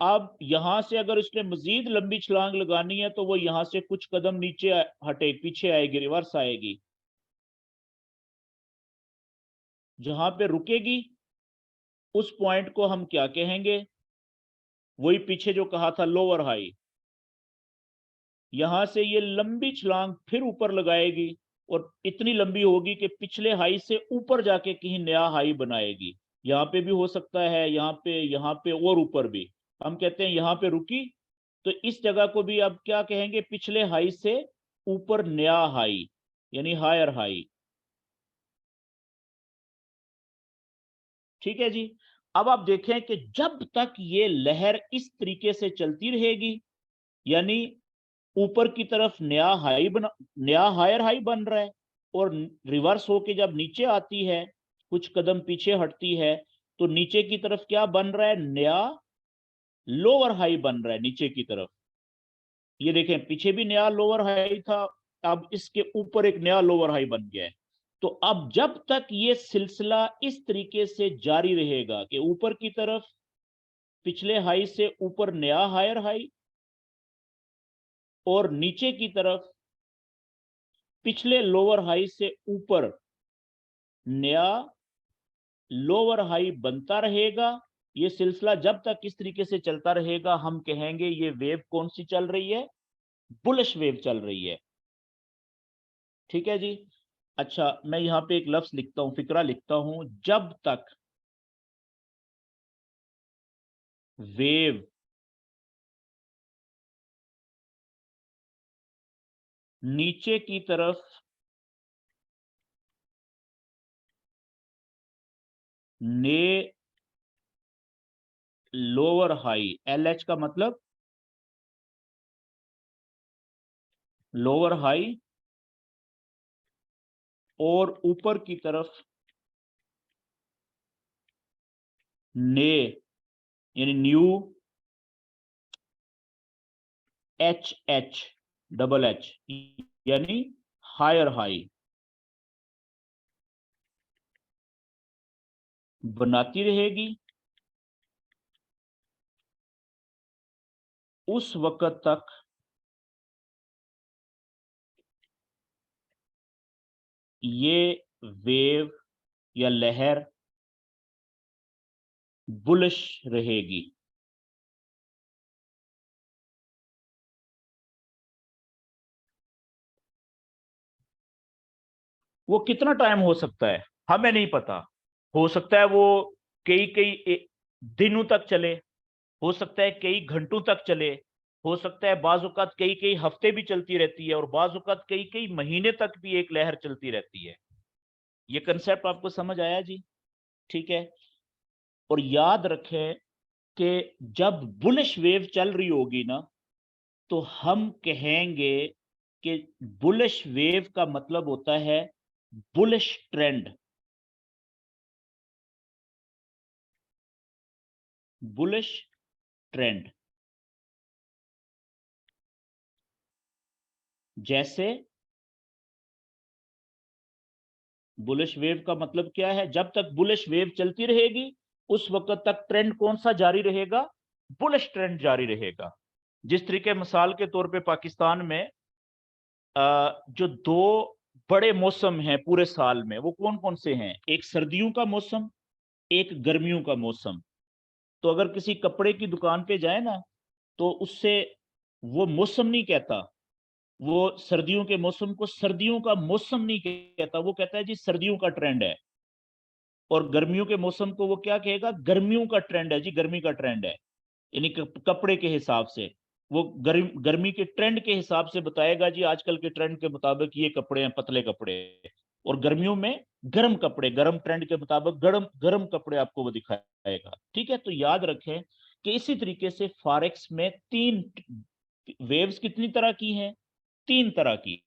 अब यहां से अगर उसने मजीद लंबी छलांग लगानी है तो वो यहां से कुछ कदम नीचे हटे, पीछे आएगी, रिवर्स आएगी, जहां पे रुकेगी उस पॉइंट को हम क्या कहेंगे, वही पीछे जो कहा था लोअर हाई। यहां से ये लंबी छलांग फिर ऊपर लगाएगी और इतनी लंबी होगी कि पिछले हाई से ऊपर जाके कहीं नया हाई बनाएगी। यहाँ पे भी हो सकता है, यहाँ पे और ऊपर भी। हम कहते हैं यहाँ पे रुकी, तो इस जगह को भी अब क्या कहेंगे, पिछले हाई से ऊपर नया हाई, यानी हायर हाई, ठीक है जी। अब आप देखें कि जब तक ये लहर इस तरीके से चलती रहेगी, यानी ऊपर की तरफ नया हाई बना, नया हायर हाई बन रहा है, और रिवर्स होके जब नीचे आती है, कुछ कदम पीछे हटती है, तो नीचे की तरफ क्या बन रहा है, नया लोअर हाई बन रहा है नीचे की तरफ। ये देखें पीछे भी नया लोअर हाई था, अब इसके ऊपर एक नया लोअर हाई बन गया है। तो अब जब तक ये सिलसिला इस तरीके से जारी रहेगा कि ऊपर की तरफ पिछले हाई से ऊपर नया हायर हाई, और नीचे की तरफ पिछले लोअर हाई से ऊपर नया लोअर हाई बनता रहेगा, ये सिलसिला जब तक इस तरीके से चलता रहेगा, हम कहेंगे ये वेव कौन सी चल रही है, बुलिश वेव चल रही है, ठीक है जी। अच्छा, मैं यहां पे एक लफ्ज लिखता हूं, फिक्रा लिखता हूं, जब तक वेव नीचे की तरफ ने लोअर हाई, एल एच का मतलब लोअर हाई, और ऊपर की तरफ ने यानी new H H, double H, यानी हायर हाई बनाती रहेगी, उस वक्त तक ये वेव या लहर बुलिश रहेगी। वो कितना टाइम हो सकता है हमें नहीं पता, हो सकता है वो कई कई दिनों तक चले, हो सकता है कई घंटों तक चले, हो सकता है बाज़ औक़ात कई कई हफ्ते भी चलती रहती है, और बाज़ औक़ात कई कई महीने तक भी एक लहर चलती रहती है। ये कंसेप्ट आपको समझ आया जी, ठीक है। और याद रखें कि जब बुलिश वेव चल रही होगी ना, तो हम कहेंगे कि बुलिश वेव का मतलब होता है बुलिश ट्रेंड, बुलिश ट्रेंड। जैसे बुलिश वेव का मतलब क्या है, जब तक बुलिश वेव चलती रहेगी उस वक्त तक ट्रेंड कौन सा जारी रहेगा, बुलिश ट्रेंड जारी रहेगा। जिस तरीके मिसाल के तौर पे पाकिस्तान में जो दो बड़े मौसम हैं पूरे साल में, वो कौन कौन से हैं, एक सर्दियों का मौसम, एक गर्मियों का मौसम। तो अगर किसी कपड़े की दुकान पे जाए ना, तो उससे वो मौसम नहीं कहता, वो सर्दियों के मौसम को सर्दियों का मौसम नहीं कहता, वो कहता है जी सर्दियों का ट्रेंड है। और गर्मियों के मौसम को वो क्या कहेगा, गर्मियों का ट्रेंड है जी, गर्मी का ट्रेंड है। यानी कपड़े के हिसाब से वो गर्मी के ट्रेंड के हिसाब से बताएगा जी, आजकल के ट्रेंड के मुताबिक ये कपड़े हैं, पतले कपड़े। और गर्मियों में गर्म कपड़े, गर्म ट्रेंड के मुताबिक गर्म गर्म कपड़े आपको वो दिखाएगा। ठीक है, तो याद रखें कि इसी तरीके से फॉरेक्स में तीन वेव्स कितनी तरह की हैं, तीन तरह की।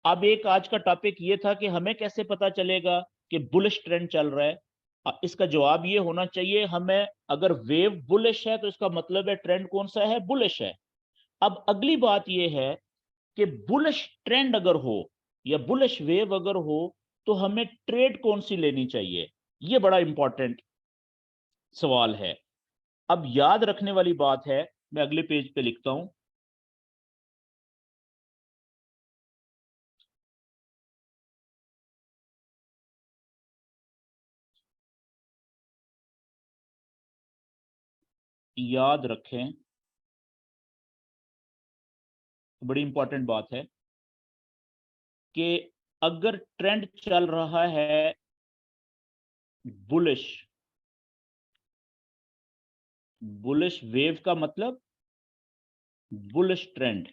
अब एक आज का टॉपिक ये था कि हमें कैसे पता चलेगा कि बुलिश ट्रेंड चल रहा है। इसका जवाब ये होना चाहिए हमें, अगर वेव बुलिश है तो इसका मतलब है ट्रेंड कौन सा है, बुलिश है। अब अगली बात ये है कि बुलिश ट्रेंड अगर हो या बुलिश वेव अगर हो तो हमें ट्रेड कौन सी लेनी चाहिए, ये बड़ा इंपॉर्टेंट सवाल है। अब याद रखने वाली बात है, मैं अगले पेज पे लिखता हूं, याद रखें, बड़ी इंपॉर्टेंट बात है कि अगर ट्रेंड चल रहा है बुलिश, बुलिश वेव का मतलब बुलिश ट्रेंड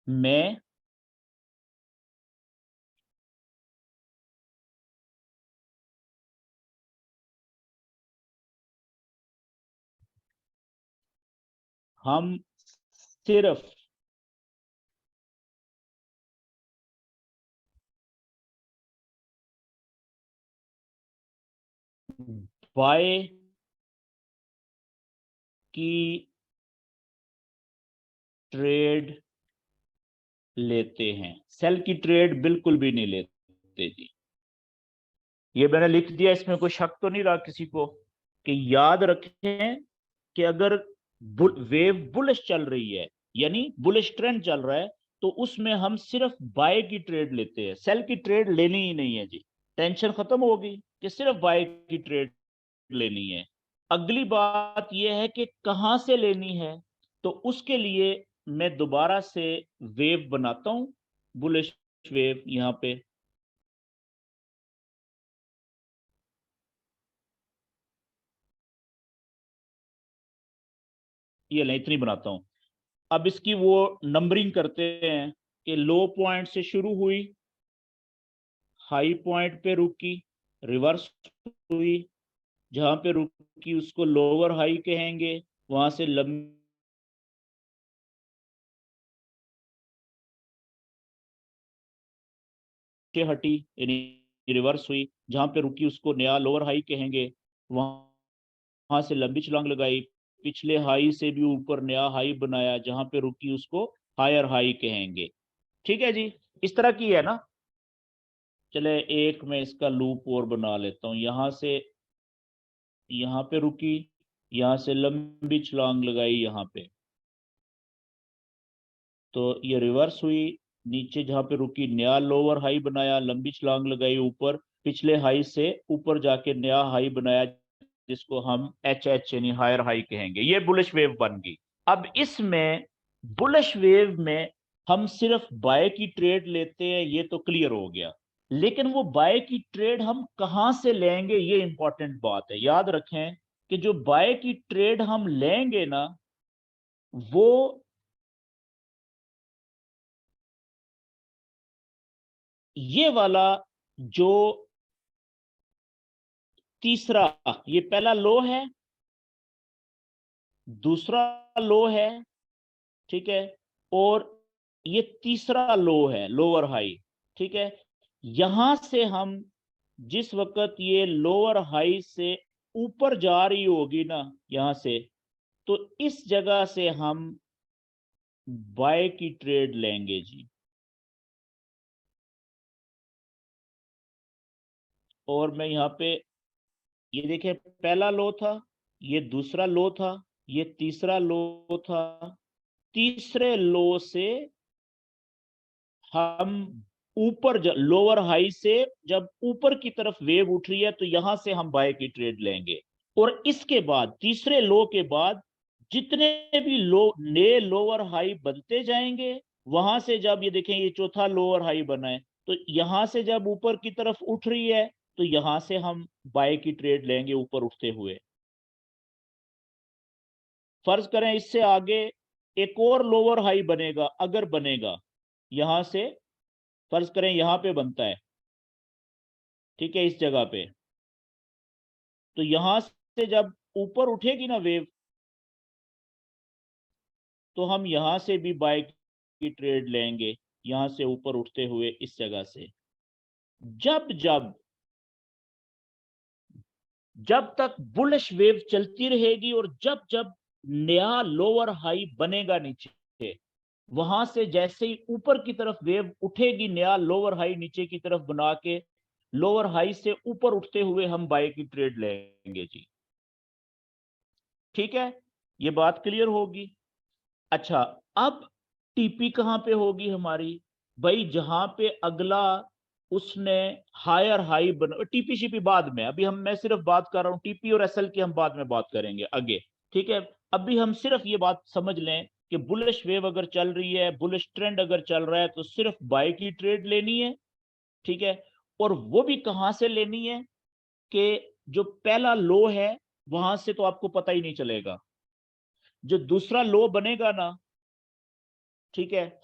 में हम सिर्फ बाय की ट्रेड लेते हैं, सेल की ट्रेड बिल्कुल भी नहीं लेते जी। ये मैंने लिख दिया, इसमें कोई शक तो नहीं रहा किसी को कि याद रखें कि अगर वेव बुलिश चल रही है यानी बुलिश ट्रेंड चल रहा है तो उसमें हम सिर्फ बाय की ट्रेड लेते हैं, सेल की ट्रेड लेनी ही नहीं है जी। टेंशन खत्म होगी कि सिर्फ बाय की ट्रेड लेनी है। अगली बात यह है कि कहां से लेनी है, तो उसके लिए मैं दोबारा से वेव बनाता हूं, बुलिश वेव यहां पे। ये ले इतनी बनाता हूं। अब इसकी वो नंबरिंग करते हैं कि लो पॉइंट से शुरू हुई, हाई पॉइंट पे रुकी, रिवर्स हुई, जहां पे रुकी उसको लोअर हाई कहेंगे, वहां से लंबी हटी यानी रिवर्स हुई, जहां पे रुकी उसको नया लोअर हाई कहेंगे, वहां से लंबी छलांग लगाई, पिछले हाई से भी ऊपर नया हाई बनाया, जहां पे रुकी उसको हायर हाई कहेंगे। ठीक है जी, इस तरह की है ना। चले एक मैं इसका लूप और बना लेता हूं, यहां से यहां पे रुकी, यहां से लंबी छलांग लगाई यहां पे, तो ये रिवर्स हुई, नीचे जहां पे रुकी नया लोअर हाई बनाया, लंबी छलांग लगाई ऊपर, पिछले हाई से ऊपर जाके नया हाई बनाया, जिसको हम एच एच यानी हायर हाई कहेंगे। ये बुलिश वेव बन गई। अब इसमें बुलिश वेव में हम सिर्फ बाय की ट्रेड लेते हैं, ये तो क्लियर हो गया। लेकिन वो बाय की ट्रेड हम कहां से लेंगे, ये इंपॉर्टेंट बात है। याद रखें कि जो बाय की ट्रेड हम लेंगे ना, वो ये वाला जो तीसरा, ये पहला लो है, दूसरा लो है, ठीक है, और ये तीसरा लो है, लोअर हाई। ठीक है, यहां से हम जिस वक्त ये लोअर हाई से ऊपर जा रही होगी ना यहां से, तो इस जगह से हम बाय की ट्रेड लेंगे जी। और मैं यहां पे, ये देखिए पहला लो था, ये दूसरा लो था, ये तीसरा लो था, तीसरे लो से हम ऊपर लोअर हाई से जब ऊपर की तरफ वेव उठ रही है तो यहां से हम बाय की ट्रेड लेंगे। और इसके बाद तीसरे लो के बाद जितने भी नए लोअर हाई बनते जाएंगे, वहां से जब ये देखें ये चौथा लोअर हाई बना है, तो यहां से जब ऊपर की तरफ उठ रही है तो यहां से हम बाय की ट्रेड लेंगे ऊपर उठते हुए। फर्ज करें इससे आगे एक और लोअर हाई बनेगा, अगर बनेगा यहां से, फर्ज करें यहां पे बनता है, ठीक है, इस जगह पे, तो यहां से जब ऊपर उठेगी ना वेव, तो हम यहां से भी बाय की ट्रेड लेंगे, यहां से ऊपर उठते हुए इस जगह से। जब जब जब तक बुलिश वेव चलती रहेगी और जब जब नया लोअर हाई बनेगा नीचे, वहां से जैसे ही ऊपर की तरफ वेव उठेगी, नया लोअर हाई नीचे की तरफ बना के, लोअर हाई से ऊपर उठते हुए हम बाय की ट्रेड लेंगे जी। ठीक है, ये बात क्लियर होगी। अच्छा, अब टीपी कहां पे होगी हमारी? भाई जहां पे अगला उसने हायर हाई बना, टीपी शीपी बाद में, अभी मैं सिर्फ बात कर रहा हूं टीपी और एसएल की, हम बाद में बात करेंगे आगे। ठीक है, अभी हम सिर्फ ये बात समझ लें कि बुलिश वेव अगर चल रही है, बुलिश ट्रेंड अगर चल रहा है, तो सिर्फ बाय की ट्रेड लेनी है। ठीक है, और वो भी कहां से लेनी है कि जो पहला लो है वहां से तो आपको पता ही नहीं चलेगा, जो दूसरा लो बनेगा ना, ठीक है,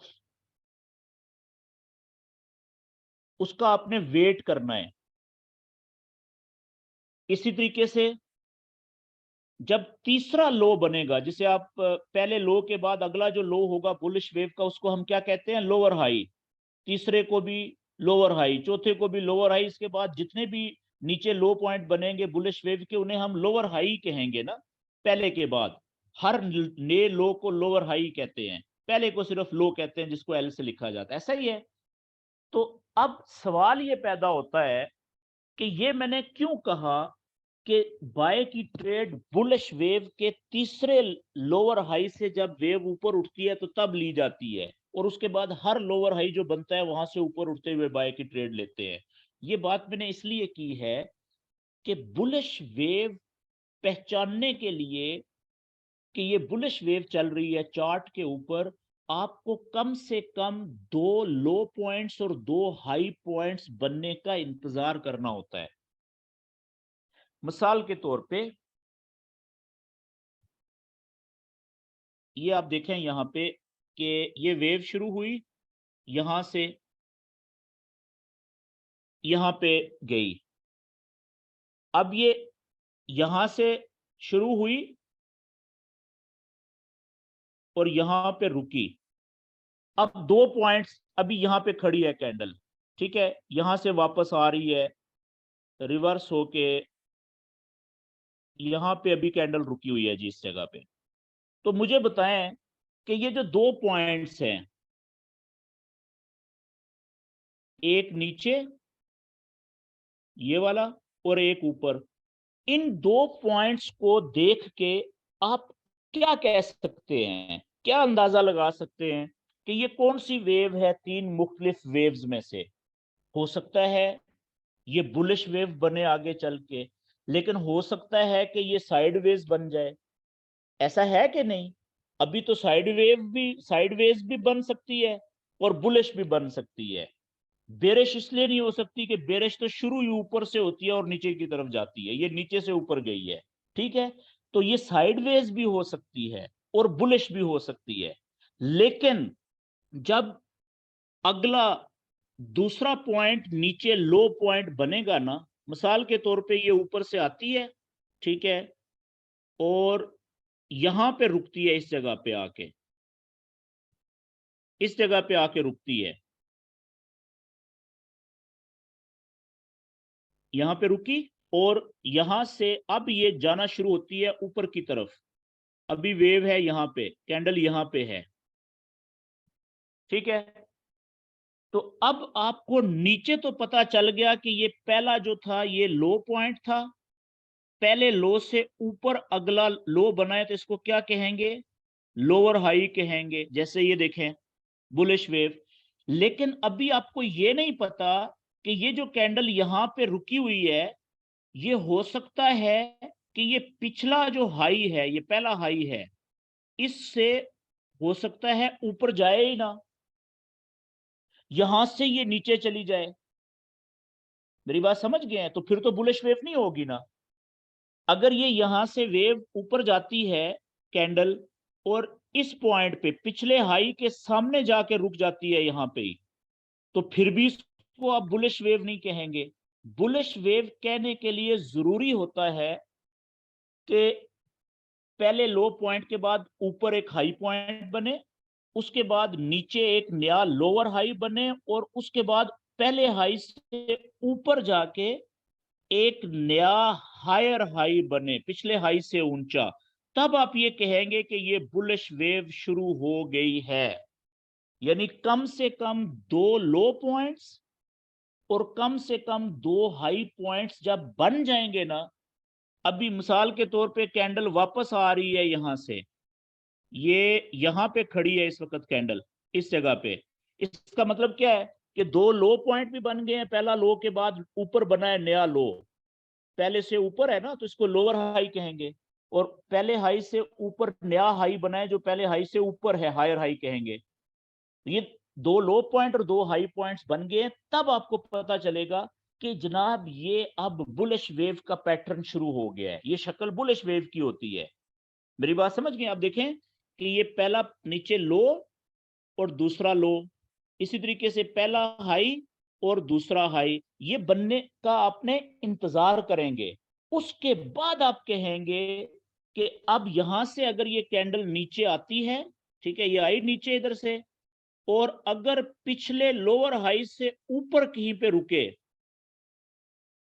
उसका आपने वेट करना है। इसी तरीके से जब तीसरा लो बनेगा, जिसे आप पहले लो के बाद अगला जो लो होगा बुलिश वेव का, उसको हम क्या कहते हैं? Lower high. तीसरे को भी लोअर हाई, चौथे को भी लोअर हाई, इसके बाद जितने भी नीचे लो पॉइंट बनेंगे बुलिश वेव के, उन्हें हम लोअर हाई कहेंगे ना, पहले के बाद। हर नए लो को लोअर हाई कहते हैं, पहले को सिर्फ लो कहते हैं, जिसको एल से लिखा जाता है, ऐसा ही है। तो अब सवाल ये पैदा होता है कि ये मैंने क्यों कहा कि बाय की ट्रेड बुलिश वेव के तीसरे लोअर हाई से जब वेव ऊपर उठती है तो तब ली जाती है, और उसके बाद हर लोअर हाई जो बनता है वहां से ऊपर उठते हुए बाय की ट्रेड लेते हैं। ये बात मैंने इसलिए की है कि बुलिश वेव पहचानने के लिए कि ये बुलिश वेव चल रही है चार्ट के ऊपर, आपको कम से कम 2 लो पॉइंट्स और 2 हाई पॉइंट्स बनने का इंतजार करना होता है। मिसाल के तौर पे ये आप देखें यहां पे कि ये वेव शुरू हुई, यहां से यहां पे गई, अब ये यहां से शुरू हुई और यहां पे रुकी। अब 2 पॉइंट्स, अभी यहां पे खड़ी है कैंडल, ठीक है, यहां से वापस आ रही है रिवर्स होके, यहां पे अभी कैंडल रुकी हुई है जी इस जगह पे। तो मुझे बताएं कि ये जो 2 पॉइंट्स हैं, एक नीचे ये वाला और एक ऊपर, इन 2 पॉइंट्स को देख के आप क्या कह सकते हैं, क्या अंदाजा लगा सकते हैं कि ये कौन सी वेव है 3 मुख्तलिफ वेव्स में से? हो सकता है ये बुलिश वेव बने आगे चल के, लेकिन हो सकता है कि ये साइडवेज बन जाए, ऐसा है कि नहीं? अभी तो साइडवेज भी बन सकती है और बुलिश भी बन सकती है। बेरिश इसलिए नहीं हो सकती कि बेरिश तो शुरू ही ऊपर से होती है और नीचे की तरफ जाती है, ये नीचे से ऊपर गई है। ठीक है, तो ये साइडवेज भी हो सकती है और बुलिश भी हो सकती है। लेकिन जब अगला दूसरा पॉइंट नीचे लो पॉइंट बनेगा ना, मिसाल के तौर पे ये ऊपर से आती है, ठीक है, और यहां पे रुकती है, इस जगह पे आके, इस जगह पे आके रुकती है, यहां पे रुकी, और यहां से अब ये जाना शुरू होती है ऊपर की तरफ। अभी वेव है यहां पे, कैंडल यहां पे है, ठीक है। तो अब आपको नीचे तो पता चल गया कि ये पहला जो था ये लो पॉइंट था, पहले लो से ऊपर अगला लो बनाए तो इसको क्या कहेंगे? लोअर हाई कहेंगे। जैसे ये देखें बुलिश वेव, लेकिन अभी आपको ये नहीं पता कि ये जो कैंडल यहां पे रुकी हुई है, ये हो सकता है कि ये पिछला जो हाई है, ये पहला हाई है, इससे हो सकता है ऊपर जाए ही ना, यहां से ये नीचे चली जाए। मेरी बात समझ गए हैं? तो फिर तो बुलिश वेव नहीं होगी ना। अगर ये यहां से वेव ऊपर जाती है कैंडल, और इस पॉइंट पे पिछले हाई के सामने जाके रुक जाती है यहां पे ही, तो फिर भी इसको आप बुलिश वेव नहीं कहेंगे। बुलिश वेव कहने के लिए जरूरी होता है कि पहले लो पॉइंट के बाद ऊपर एक हाई पॉइंट बने, उसके बाद नीचे एक नया लोअर हाई बने, और उसके बाद पहले हाई से ऊपर जाके एक नया हायर हाई बने, पिछले हाई से ऊंचा। तब आप ये कहेंगे कि ये बुलिश वेव शुरू हो गई है। यानी कम से कम दो लो पॉइंट्स और कम से कम दो हाई पॉइंट्स जब बन जाएंगे ना, अभी मिसाल के तौर पे कैंडल वापस आ रही है यहां से, ये यहां पे खड़ी है इस वक्त कैंडल, इस जगह पे। इसका मतलब क्या है कि दो लो पॉइंट भी बन गए हैं, पहला लो के बाद ऊपर बना है नया लो, पहले से ऊपर है ना, तो इसको लोअर हाई कहेंगे, और पहले हाई से ऊपर नया हाई बना है जो पहले हाई से ऊपर है, हायर हाई कहेंगे। ये दो लो पॉइंट और दो हाई पॉइंट्स बन गए, तब आपको पता चलेगा कि जनाब ये अब बुलिश वेव का पैटर्न शुरू हो गया है, ये शक्ल बुलिश वेव की होती है। मेरी बात समझ गए? आप देखें कि ये पहला नीचे लो और दूसरा लो, इसी तरीके से पहला हाई और दूसरा हाई, ये बनने का आपने इंतजार करेंगे। उसके बाद आप कहेंगे कि अब यहां से अगर ये कैंडल नीचे आती है, ठीक है, ये आई नीचे इधर से, और अगर पिछले लोअर हाई से ऊपर कहीं पे रुके,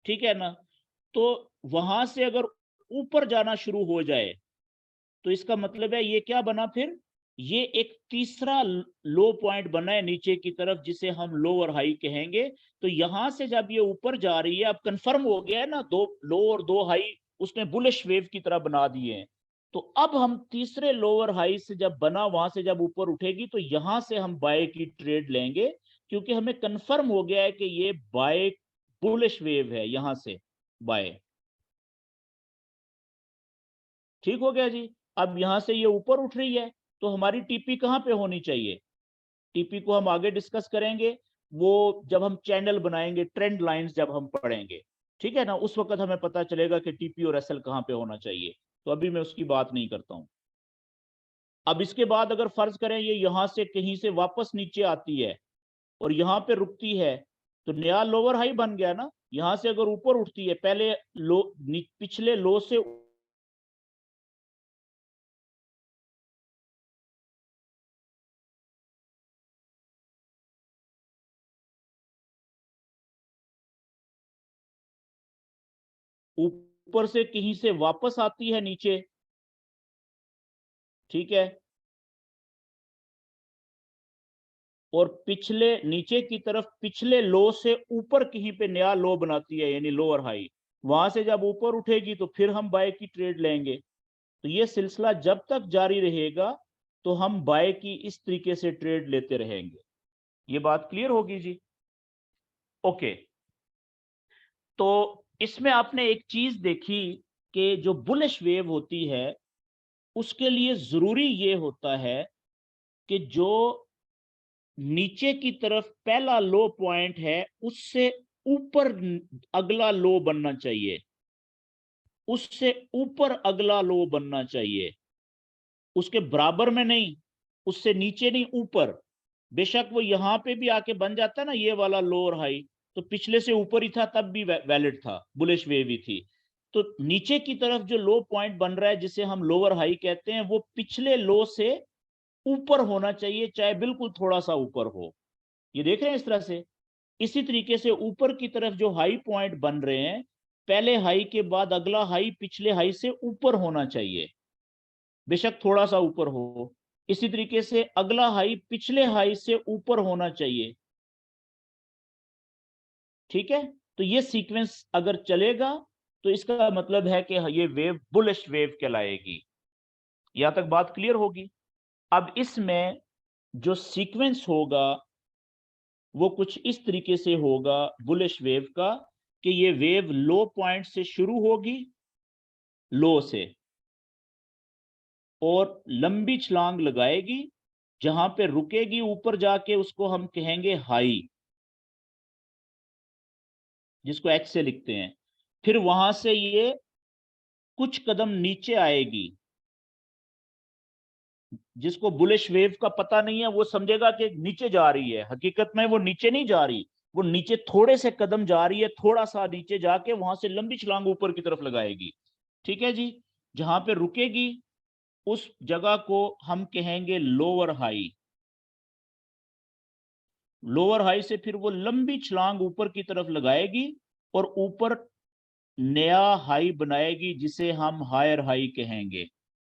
ठीक है ना, तो वहां से अगर ऊपर जाना शुरू हो जाए, तो इसका मतलब है ये क्या बना फिर, ये एक तीसरा लो पॉइंट बना है नीचे की तरफ, जिसे हम लोअर हाई कहेंगे। तो यहां से जब ये ऊपर जा रही है, अब कंफर्म हो गया है ना, दो लो और दो हाई उसने बुलिश वेव की तरह बना दिए हैं। तो अब हम तीसरे लोअर हाई से जब बना, वहां से जब ऊपर उठेगी, तो यहां से हम बाय की ट्रेड लेंगे, क्योंकि हमें कंफर्म हो गया है कि ये बाय बुलिश वेव है, यहां से बाय। ठीक हो गया जी। अब यहां से ये ऊपर उठ रही है, तो हमारी टीपी कहां पे होनी चाहिए? टीपी को हम आगे डिस्कस करेंगे, वो जब हम चैनल बनाएंगे, ट्रेंड लाइंस जब हम पढ़ेंगे, ठीक है ना, उस वक्त हमें पता चलेगा कि टीपी और एसएल कहां पे होना चाहिए। तो अभी मैं उसकी बात नहीं करता हूं। अब इसके बाद अगर फर्ज करें ये यहां से कहीं से वापस नीचे आती है और यहां पे रुकती है, तो नया लोअर हाई बन गया ना। यहां से अगर ऊपर उठती है, पहले लो पिछले लो से ऊपर से कहीं से वापस आती है नीचे, ठीक है, और पिछले नीचे की तरफ पिछले लो से ऊपर कहीं पे नया लो बनाती है, यानी लोअर हाई, वहां से जब ऊपर उठेगी तो फिर हम बाय की ट्रेड लेंगे। तो ये सिलसिला जब तक जारी रहेगा, तो हम बाय की इस तरीके से ट्रेड लेते रहेंगे। ये बात क्लियर होगी जी? ओके। तो इसमें आपने एक चीज देखी कि जो बुलिश वेव होती है, उसके लिए जरूरी ये होता है कि जो नीचे की तरफ पहला लो पॉइंट है, उससे ऊपर अगला लो बनना चाहिए, उससे ऊपर अगला लो बनना चाहिए, उसके बराबर में नहीं, उससे नीचे नहीं, ऊपर। बेशक वो यहां पे भी आके बन जाता है ना ये वाला लो और हाई, तो पिछले से ऊपर ही था, तब भी वैलिड था, बुलिश वेव ही थी। तो नीचे की तरफ जो लो पॉइंट बन रहा है, जिसे हम लोअर हाई कहते हैं, वो पिछले लो से ऊपर होना चाहिए, चाहे बिल्कुल थोड़ा सा ऊपर हो। ये देख रहे हैं इस तरह से। इसी तरीके से ऊपर की तरफ जो हाई पॉइंट बन रहे हैं, पहले हाई के बाद अगला हाई पिछले हाई से ऊपर होना चाहिए, बेशक थोड़ा सा ऊपर हो। इसी तरीके से अगला हाई पिछले हाई से ऊपर होना चाहिए, ठीक है। तो ये सीक्वेंस अगर चलेगा, तो इसका मतलब है कि ये वेव बुलिश वेव कहलाएगी। यहां तक बात क्लियर होगी? अब इसमें जो सीक्वेंस होगा, वो कुछ इस तरीके से होगा बुलिश वेव का कि ये वेव लो पॉइंट से शुरू होगी, लो से, और लंबी छलांग लगाएगी, जहां पे रुकेगी ऊपर जाके उसको हम कहेंगे हाई, जिसको एक्स से लिखते हैं। फिर वहां से ये कुछ कदम नीचे आएगी, जिसको बुलिश वेव का पता नहीं है वो समझेगा कि नीचे जा रही है, हकीकत में वो नीचे नहीं जा रही, वो नीचे थोड़े से कदम जा रही है, थोड़ा सा नीचे जाके वहां से लंबी छलांग ऊपर की तरफ लगाएगी। ठीक है जी, जहां पे रुकेगी उस जगह को हम कहेंगे लोअर हाई। लोअर हाई से फिर वो लंबी छलांग ऊपर की तरफ लगाएगी और ऊपर नया हाई बनाएगी, जिसे हम हायर हाई कहेंगे।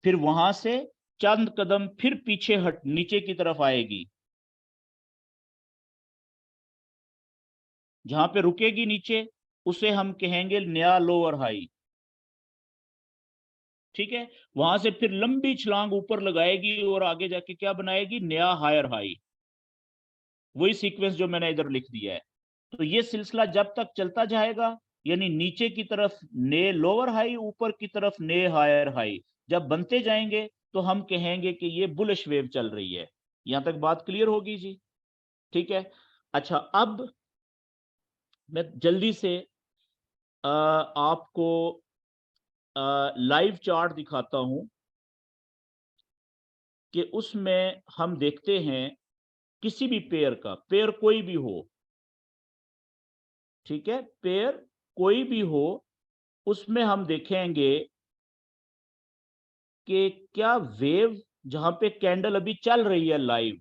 फिर वहां से चंद कदम फिर पीछे हट नीचे की तरफ आएगी, जहां पे रुकेगी नीचे उसे हम कहेंगे नया लोअर हाई। ठीक है, वहां से फिर लंबी छलांग ऊपर लगाएगी और आगे जाके क्या बनाएगी, नया हायर हाई। वही सीक्वेंस जो मैंने इधर लिख दिया है। तो ये सिलसिला जब तक चलता जाएगा, यानी नीचे की तरफ ने लोअर हाई, ऊपर की तरफ ने हायर हाई, जब बनते जाएंगे तो हम कहेंगे कि ये बुलिश वेव चल रही है। यहां तक बात क्लियर होगी जी? ठीक है। अच्छा, अब मैं जल्दी से आपको लाइव चार्ट दिखाता हूं कि उसमें हम देखते हैं किसी भी पेयर का, पेयर कोई भी हो, ठीक है, पेयर कोई भी हो, उसमें हम देखेंगे कि क्या वेव, जहां पे कैंडल अभी चल रही है लाइव,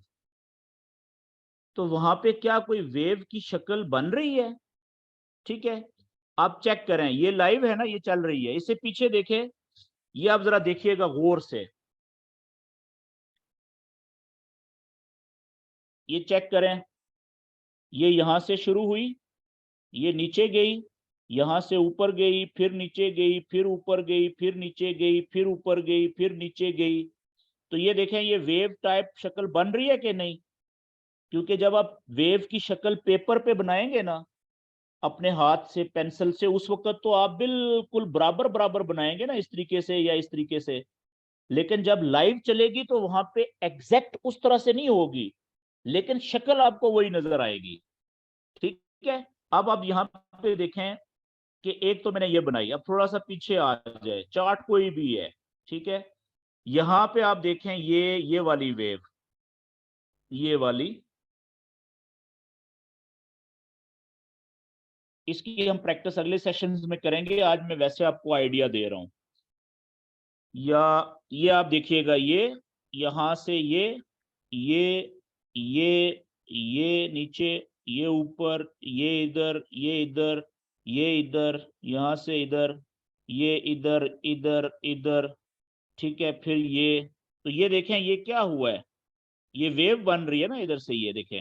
तो वहां पे क्या कोई वेव की शक्ल बन रही है। ठीक है, आप चेक करें, ये लाइव है ना, ये चल रही है, इससे पीछे देखें, ये आप जरा देखिएगा गौर से, ये चेक करें, ये यहां से शुरू हुई, ये नीचे गई, यहां से ऊपर गई, फिर नीचे गई, फिर ऊपर गई, फिर नीचे गई, फिर ऊपर गई, फिर नीचे गई। तो ये देखें, ये वेव टाइप शक्ल बन रही है कि नहीं? क्योंकि जब आप वेव की शक्ल पेपर पे बनाएंगे ना, अपने हाथ से पेंसिल से, उस वक्त तो आप बिल्कुल बराबर बराबर बनाएंगे ना, इस तरीके से या इस तरीके से। लेकिन जब लाइव चलेगी तो वहां पे एग्जैक्ट उस तरह से नहीं होगी, लेकिन शक्ल आपको वही नजर आएगी। ठीक है, अब आप यहाँ पे देखें कि एक तो मैंने ये बनाई, अब थोड़ा सा पीछे आ जाए, चार्ट कोई भी है, ठीक है, यहां पे आप देखें ये वाली वेव, ये वाली, इसकी हम प्रैक्टिस अगले सेशंस में करेंगे, आज मैं वैसे आपको आइडिया दे रहा हूं। या ये आप देखिएगा, ये यहां से ये ये नीचे, ये ऊपर, ये इधर, ये इधर, ये इधर, यहां से इधर, ये इधर, इधर, इधर। ठीक है, फिर ये, तो ये देखें ये क्या हुआ है, ये वेव बन रही है ना इधर से, ये देखें।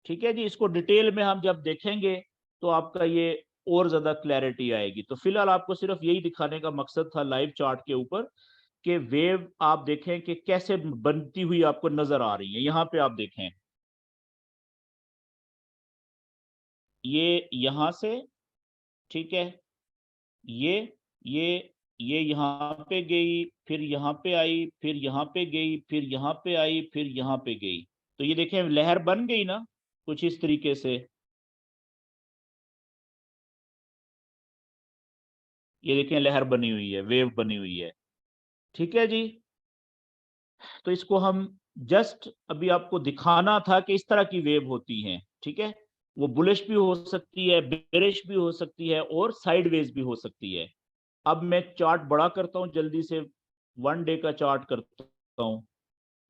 ठीक है जी, इसको डिटेल में हम जब देखेंगे तो आपका ये और ज्यादा क्लैरिटी आएगी। तो फिलहाल आपको सिर्फ यही दिखाने का मकसद था लाइव चार्ट के ऊपर कि वेव आप देखें कि कैसे बनती हुई आपको नजर आ रही है। यहां पे आप देखें, ये यहां से, ठीक है, ये ये ये यहाँ पे गई, फिर यहाँ पे आई, फिर यहाँ पे गई, फिर यहाँ पे आई, फिर यहाँ पे गई। तो ये देखें लहर बन गई ना कुछ इस तरीके से, ये देखें लहर बनी हुई है, वेव बनी हुई है। ठीक है जी, तो इसको हम जस्ट अभी आपको दिखाना था कि इस तरह की वेव होती हैं। ठीक है, वो बुलिश भी हो सकती है, बेरिश भी हो सकती है, और साइडवेज भी हो सकती है। अब मैं चार्ट बड़ा करता हूं जल्दी से, 1 डे का चार्ट करता हूं,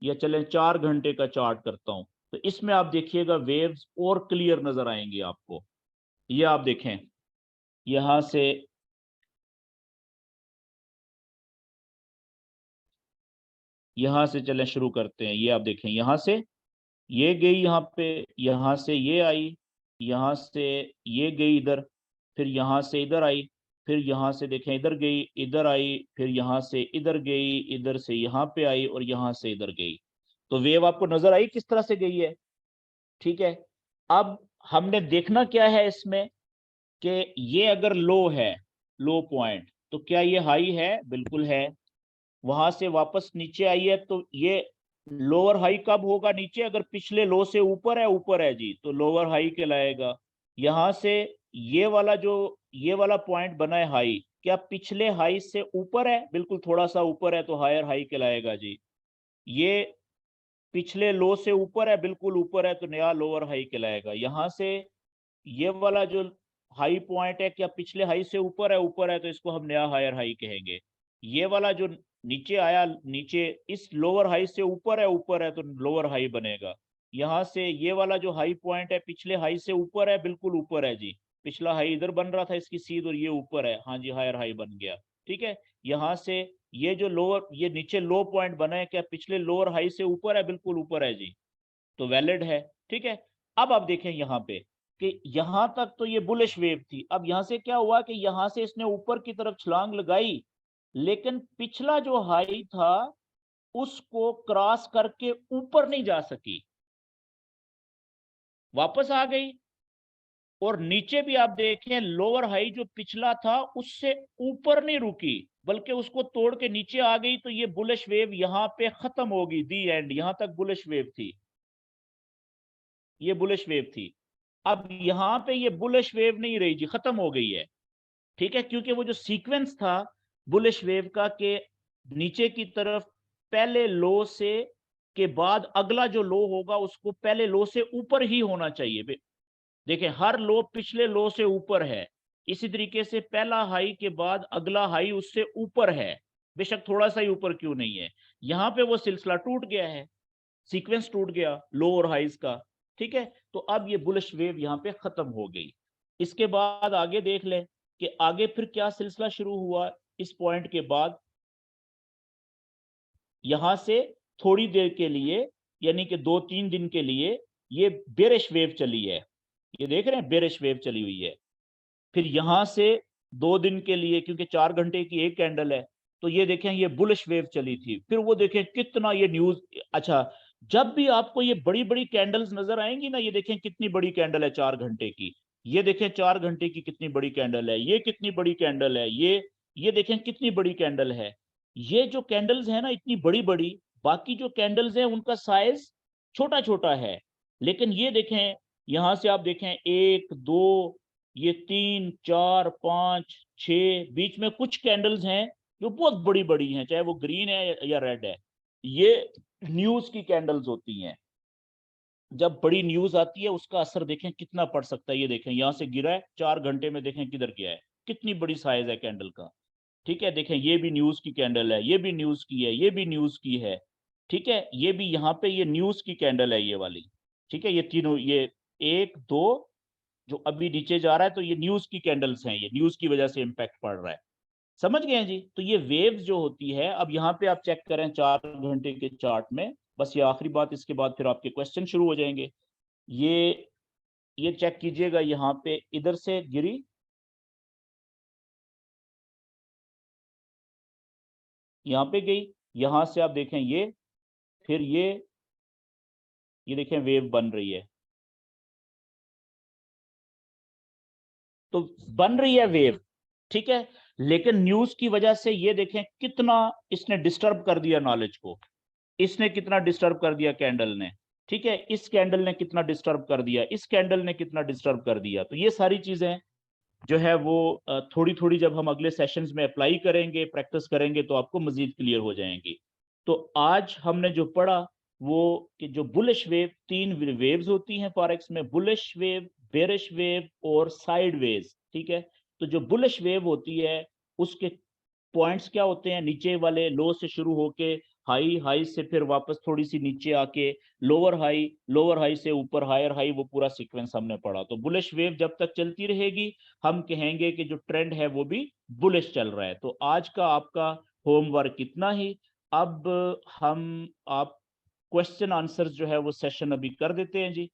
या चलें 4 घंटे का चार्ट करता हूं। तो इसमें आप देखिएगा वेव्स और क्लियर नजर आएंगी आपको। ये आप देखें, यहां से, यहां से चलें शुरू करते हैं। ये आप देखें, यहां से ये गई यहाँ पे, यहाँ से ये आई, यहाँ से ये गई इधर, फिर यहाँ से इधर आई, फिर यहाँ से देखें इधर गई, इधर आई, फिर यहाँ से इधर गई, इधर से यहाँ पे आई, और यहाँ से इधर गई। तो वेव आपको नजर आई किस तरह से गई है, ठीक है। अब हमने देखना क्या है इसमें कि ये अगर लो है, लो पॉइंट, तो क्या ये हाई है? बिल्कुल है। वहां से वापस नीचे आई है, तो ये लोअर हाई कब होगा नीचे? अगर पिछले लो से ऊपर है, ऊपर है जी, तो लोअर हाई कहलाएगा। यहां से ये वाला जो ये वाला पॉइंट बना है हाई, क्या पिछले हाई से ऊपर है? बिल्कुल, थोड़ा सा ऊपर है, तो हायर हाई कहलाएगा जी। ये पिछले लो से ऊपर है, बिल्कुल ऊपर है, तो नया लोअर हाई कहलाएगा। यहां से ये वाला जो हाई पॉइंट है, क्या पिछले हाई से ऊपर है? ऊपर है, तो इसको हम नया हायर हाई कहेंगे। ये वाला जो नीचे आया, नीचे इस लोअर हाई से ऊपर है, तो लोअर हाई बनेगा। यहाँ से ये वाला जो हाई पॉइंट है, पिछले हाई से ऊपर है, बिल्कुल ऊपर है जी। पिछला हाई इधर बन रहा था इसकी सीध, और ये ऊपर है, हाँ जी, हायर हाई बन गया, ठीक है। यहाँ से ये जो लोअर, ये नीचे लो पॉइंट बना है, क्या पिछले लोअर हाई से ऊपर है? बिल्कुल ऊपर है जी, तो वैलिड है, ठीक है। अब आप देखें यहाँ पे कि यहां तक तो ये बुलिश वेव थी। अब यहां से क्या हुआ कि यहां से इसने ऊपर की तरफ छलांग लगाई, लेकिन पिछला जो हाई था उसको क्रॉस करके ऊपर नहीं जा सकी, वापस आ गई। और नीचे भी आप देखें, लोअर हाई जो पिछला था उससे ऊपर नहीं रुकी, बल्कि उसको तोड़ के नीचे आ गई। तो ये बुलिश वेव यहां पे खत्म होगी, दी एंड। यहां तक बुलिश वेव थी, ये बुलिश वेव थी। अब यहां पे ये बुलिश वेव नहीं रही जी, खत्म हो गई है, ठीक है। क्योंकि वो जो सीक्वेंस था बुलिश वेव का, के नीचे की तरफ पहले लो से के बाद अगला जो लो होगा उसको पहले लो से ऊपर ही होना चाहिए। देखें, हर लो पिछले लो से ऊपर है, इसी तरीके से पहला हाई के बाद अगला हाई उससे ऊपर है, बेशक थोड़ा सा ही ऊपर क्यों नहीं है। यहां पे वो सिलसिला टूट गया है, सीक्वेंस टूट गया लो और हाइज का, ठीक है। तो अब ये बुलिश वेव यहाँ पे खत्म हो गई। इसके बाद आगे देख लें कि आगे फिर क्या सिलसिला शुरू हुआ इस पॉइंट के बाद। यहां से थोड़ी देर के लिए, यानी कि 2-3 दिन के लिए, ये बेरिश वेव चली है। ये देख रहे हैं, बेरिश वेव चली हुई है। फिर यहां से 2 दिन के लिए, क्योंकि 4 घंटे की एक कैंडल है, तो ये देखें ये बुलिश वेव चली थी। फिर वो देखें कितना ये न्यूज। अच्छा, जब भी आपको ये बड़ी बड़ी कैंडल्स नजर आएंगी ना, ये देखें कितनी बड़ी कैंडल है 4 घंटे की। ये देखें 4 घंटे की कितनी बड़ी कैंडल है, ये कितनी बड़ी कैंडल है, ये देखें कितनी बड़ी कैंडल है। ये जो कैंडल्स है ना इतनी बड़ी बड़ी, बाकी जो कैंडल्स हैं उनका साइज छोटा छोटा है। लेकिन ये देखें, यहां से आप देखें 1 2, ये 3 4 5 6, बीच में कुछ कैंडल्स हैं जो बहुत बड़ी बड़ी हैं, चाहे वो ग्रीन है या रेड है। ये न्यूज की कैंडल्स होती हैं। जब बड़ी न्यूज आती है उसका असर देखें कितना पड़ सकता है। ये देखें यहां से गिरा है, 4 घंटे में देखें किधर गया है, कितनी बड़ी साइज है कैंडल का, ठीक है। देखें ये भी न्यूज की कैंडल है, ये भी न्यूज की है, ये भी न्यूज की है, ठीक है। ये भी यहाँ पे ये न्यूज की कैंडल है, ये वाली, ठीक है। ये तीनों, ये 1 2 जो अभी नीचे जा रहा है, तो ये न्यूज की कैंडल्स हैं, ये न्यूज की वजह से इंपैक्ट पड़ रहा है। समझ गए हैं जी। तो ये वेव्स जो होती है, अब यहाँ पे आप चेक करें 4 घंटे के चार्ट में, बस ये आखिरी बात, इसके बाद फिर आपके क्वेश्चन शुरू हो जाएंगे। ये चेक कीजिएगा, यहाँ पे इधर से गिरी, यहाँ पे गई, यहां से आप देखें ये, फिर ये देखें वेव बन रही है, तो बन रही है वेव, ठीक है। लेकिन न्यूज की वजह से ये देखें कितना इसने डिस्टर्ब कर दिया नॉलेज को, इसने कितना डिस्टर्ब कर दिया कैंडल ने, ठीक है। इस कैंडल ने कितना डिस्टर्ब कर दिया, इस कैंडल ने कितना डिस्टर्ब कर दिया। तो ये सारी चीजें जो है वो थोड़ी थोड़ी जब हम अगले सेशंस में अप्लाई करेंगे, प्रैक्टिस करेंगे, तो आपको मजीद क्लियर हो जाएंगी। तो आज हमने जो पढ़ा वो कि जो बुलिश वेव, 3 वेव्स होती हैं फॉरेक्स में, बुलिश वेव, बेरिश वेव और साइड वेव्स, ठीक है। तो जो बुलिश वेव होती है उसके पॉइंट्स क्या होते हैं, नीचे वाले लो से शुरू होके हाई, हाई से फिर वापस थोड़ी सी नीचे आके लोअर हाई, लोअर हाई से ऊपर हायर हाई, वो पूरा सीक्वेंस हमने पढ़ा। तो बुलिश वेव जब तक चलती रहेगी हम कहेंगे कि जो ट्रेंड है वो भी बुलिश चल रहा है। तो आज का आपका होमवर्क इतना ही। अब हम आप क्वेश्चन आंसर्स जो है वो सेशन अभी कर देते हैं जी।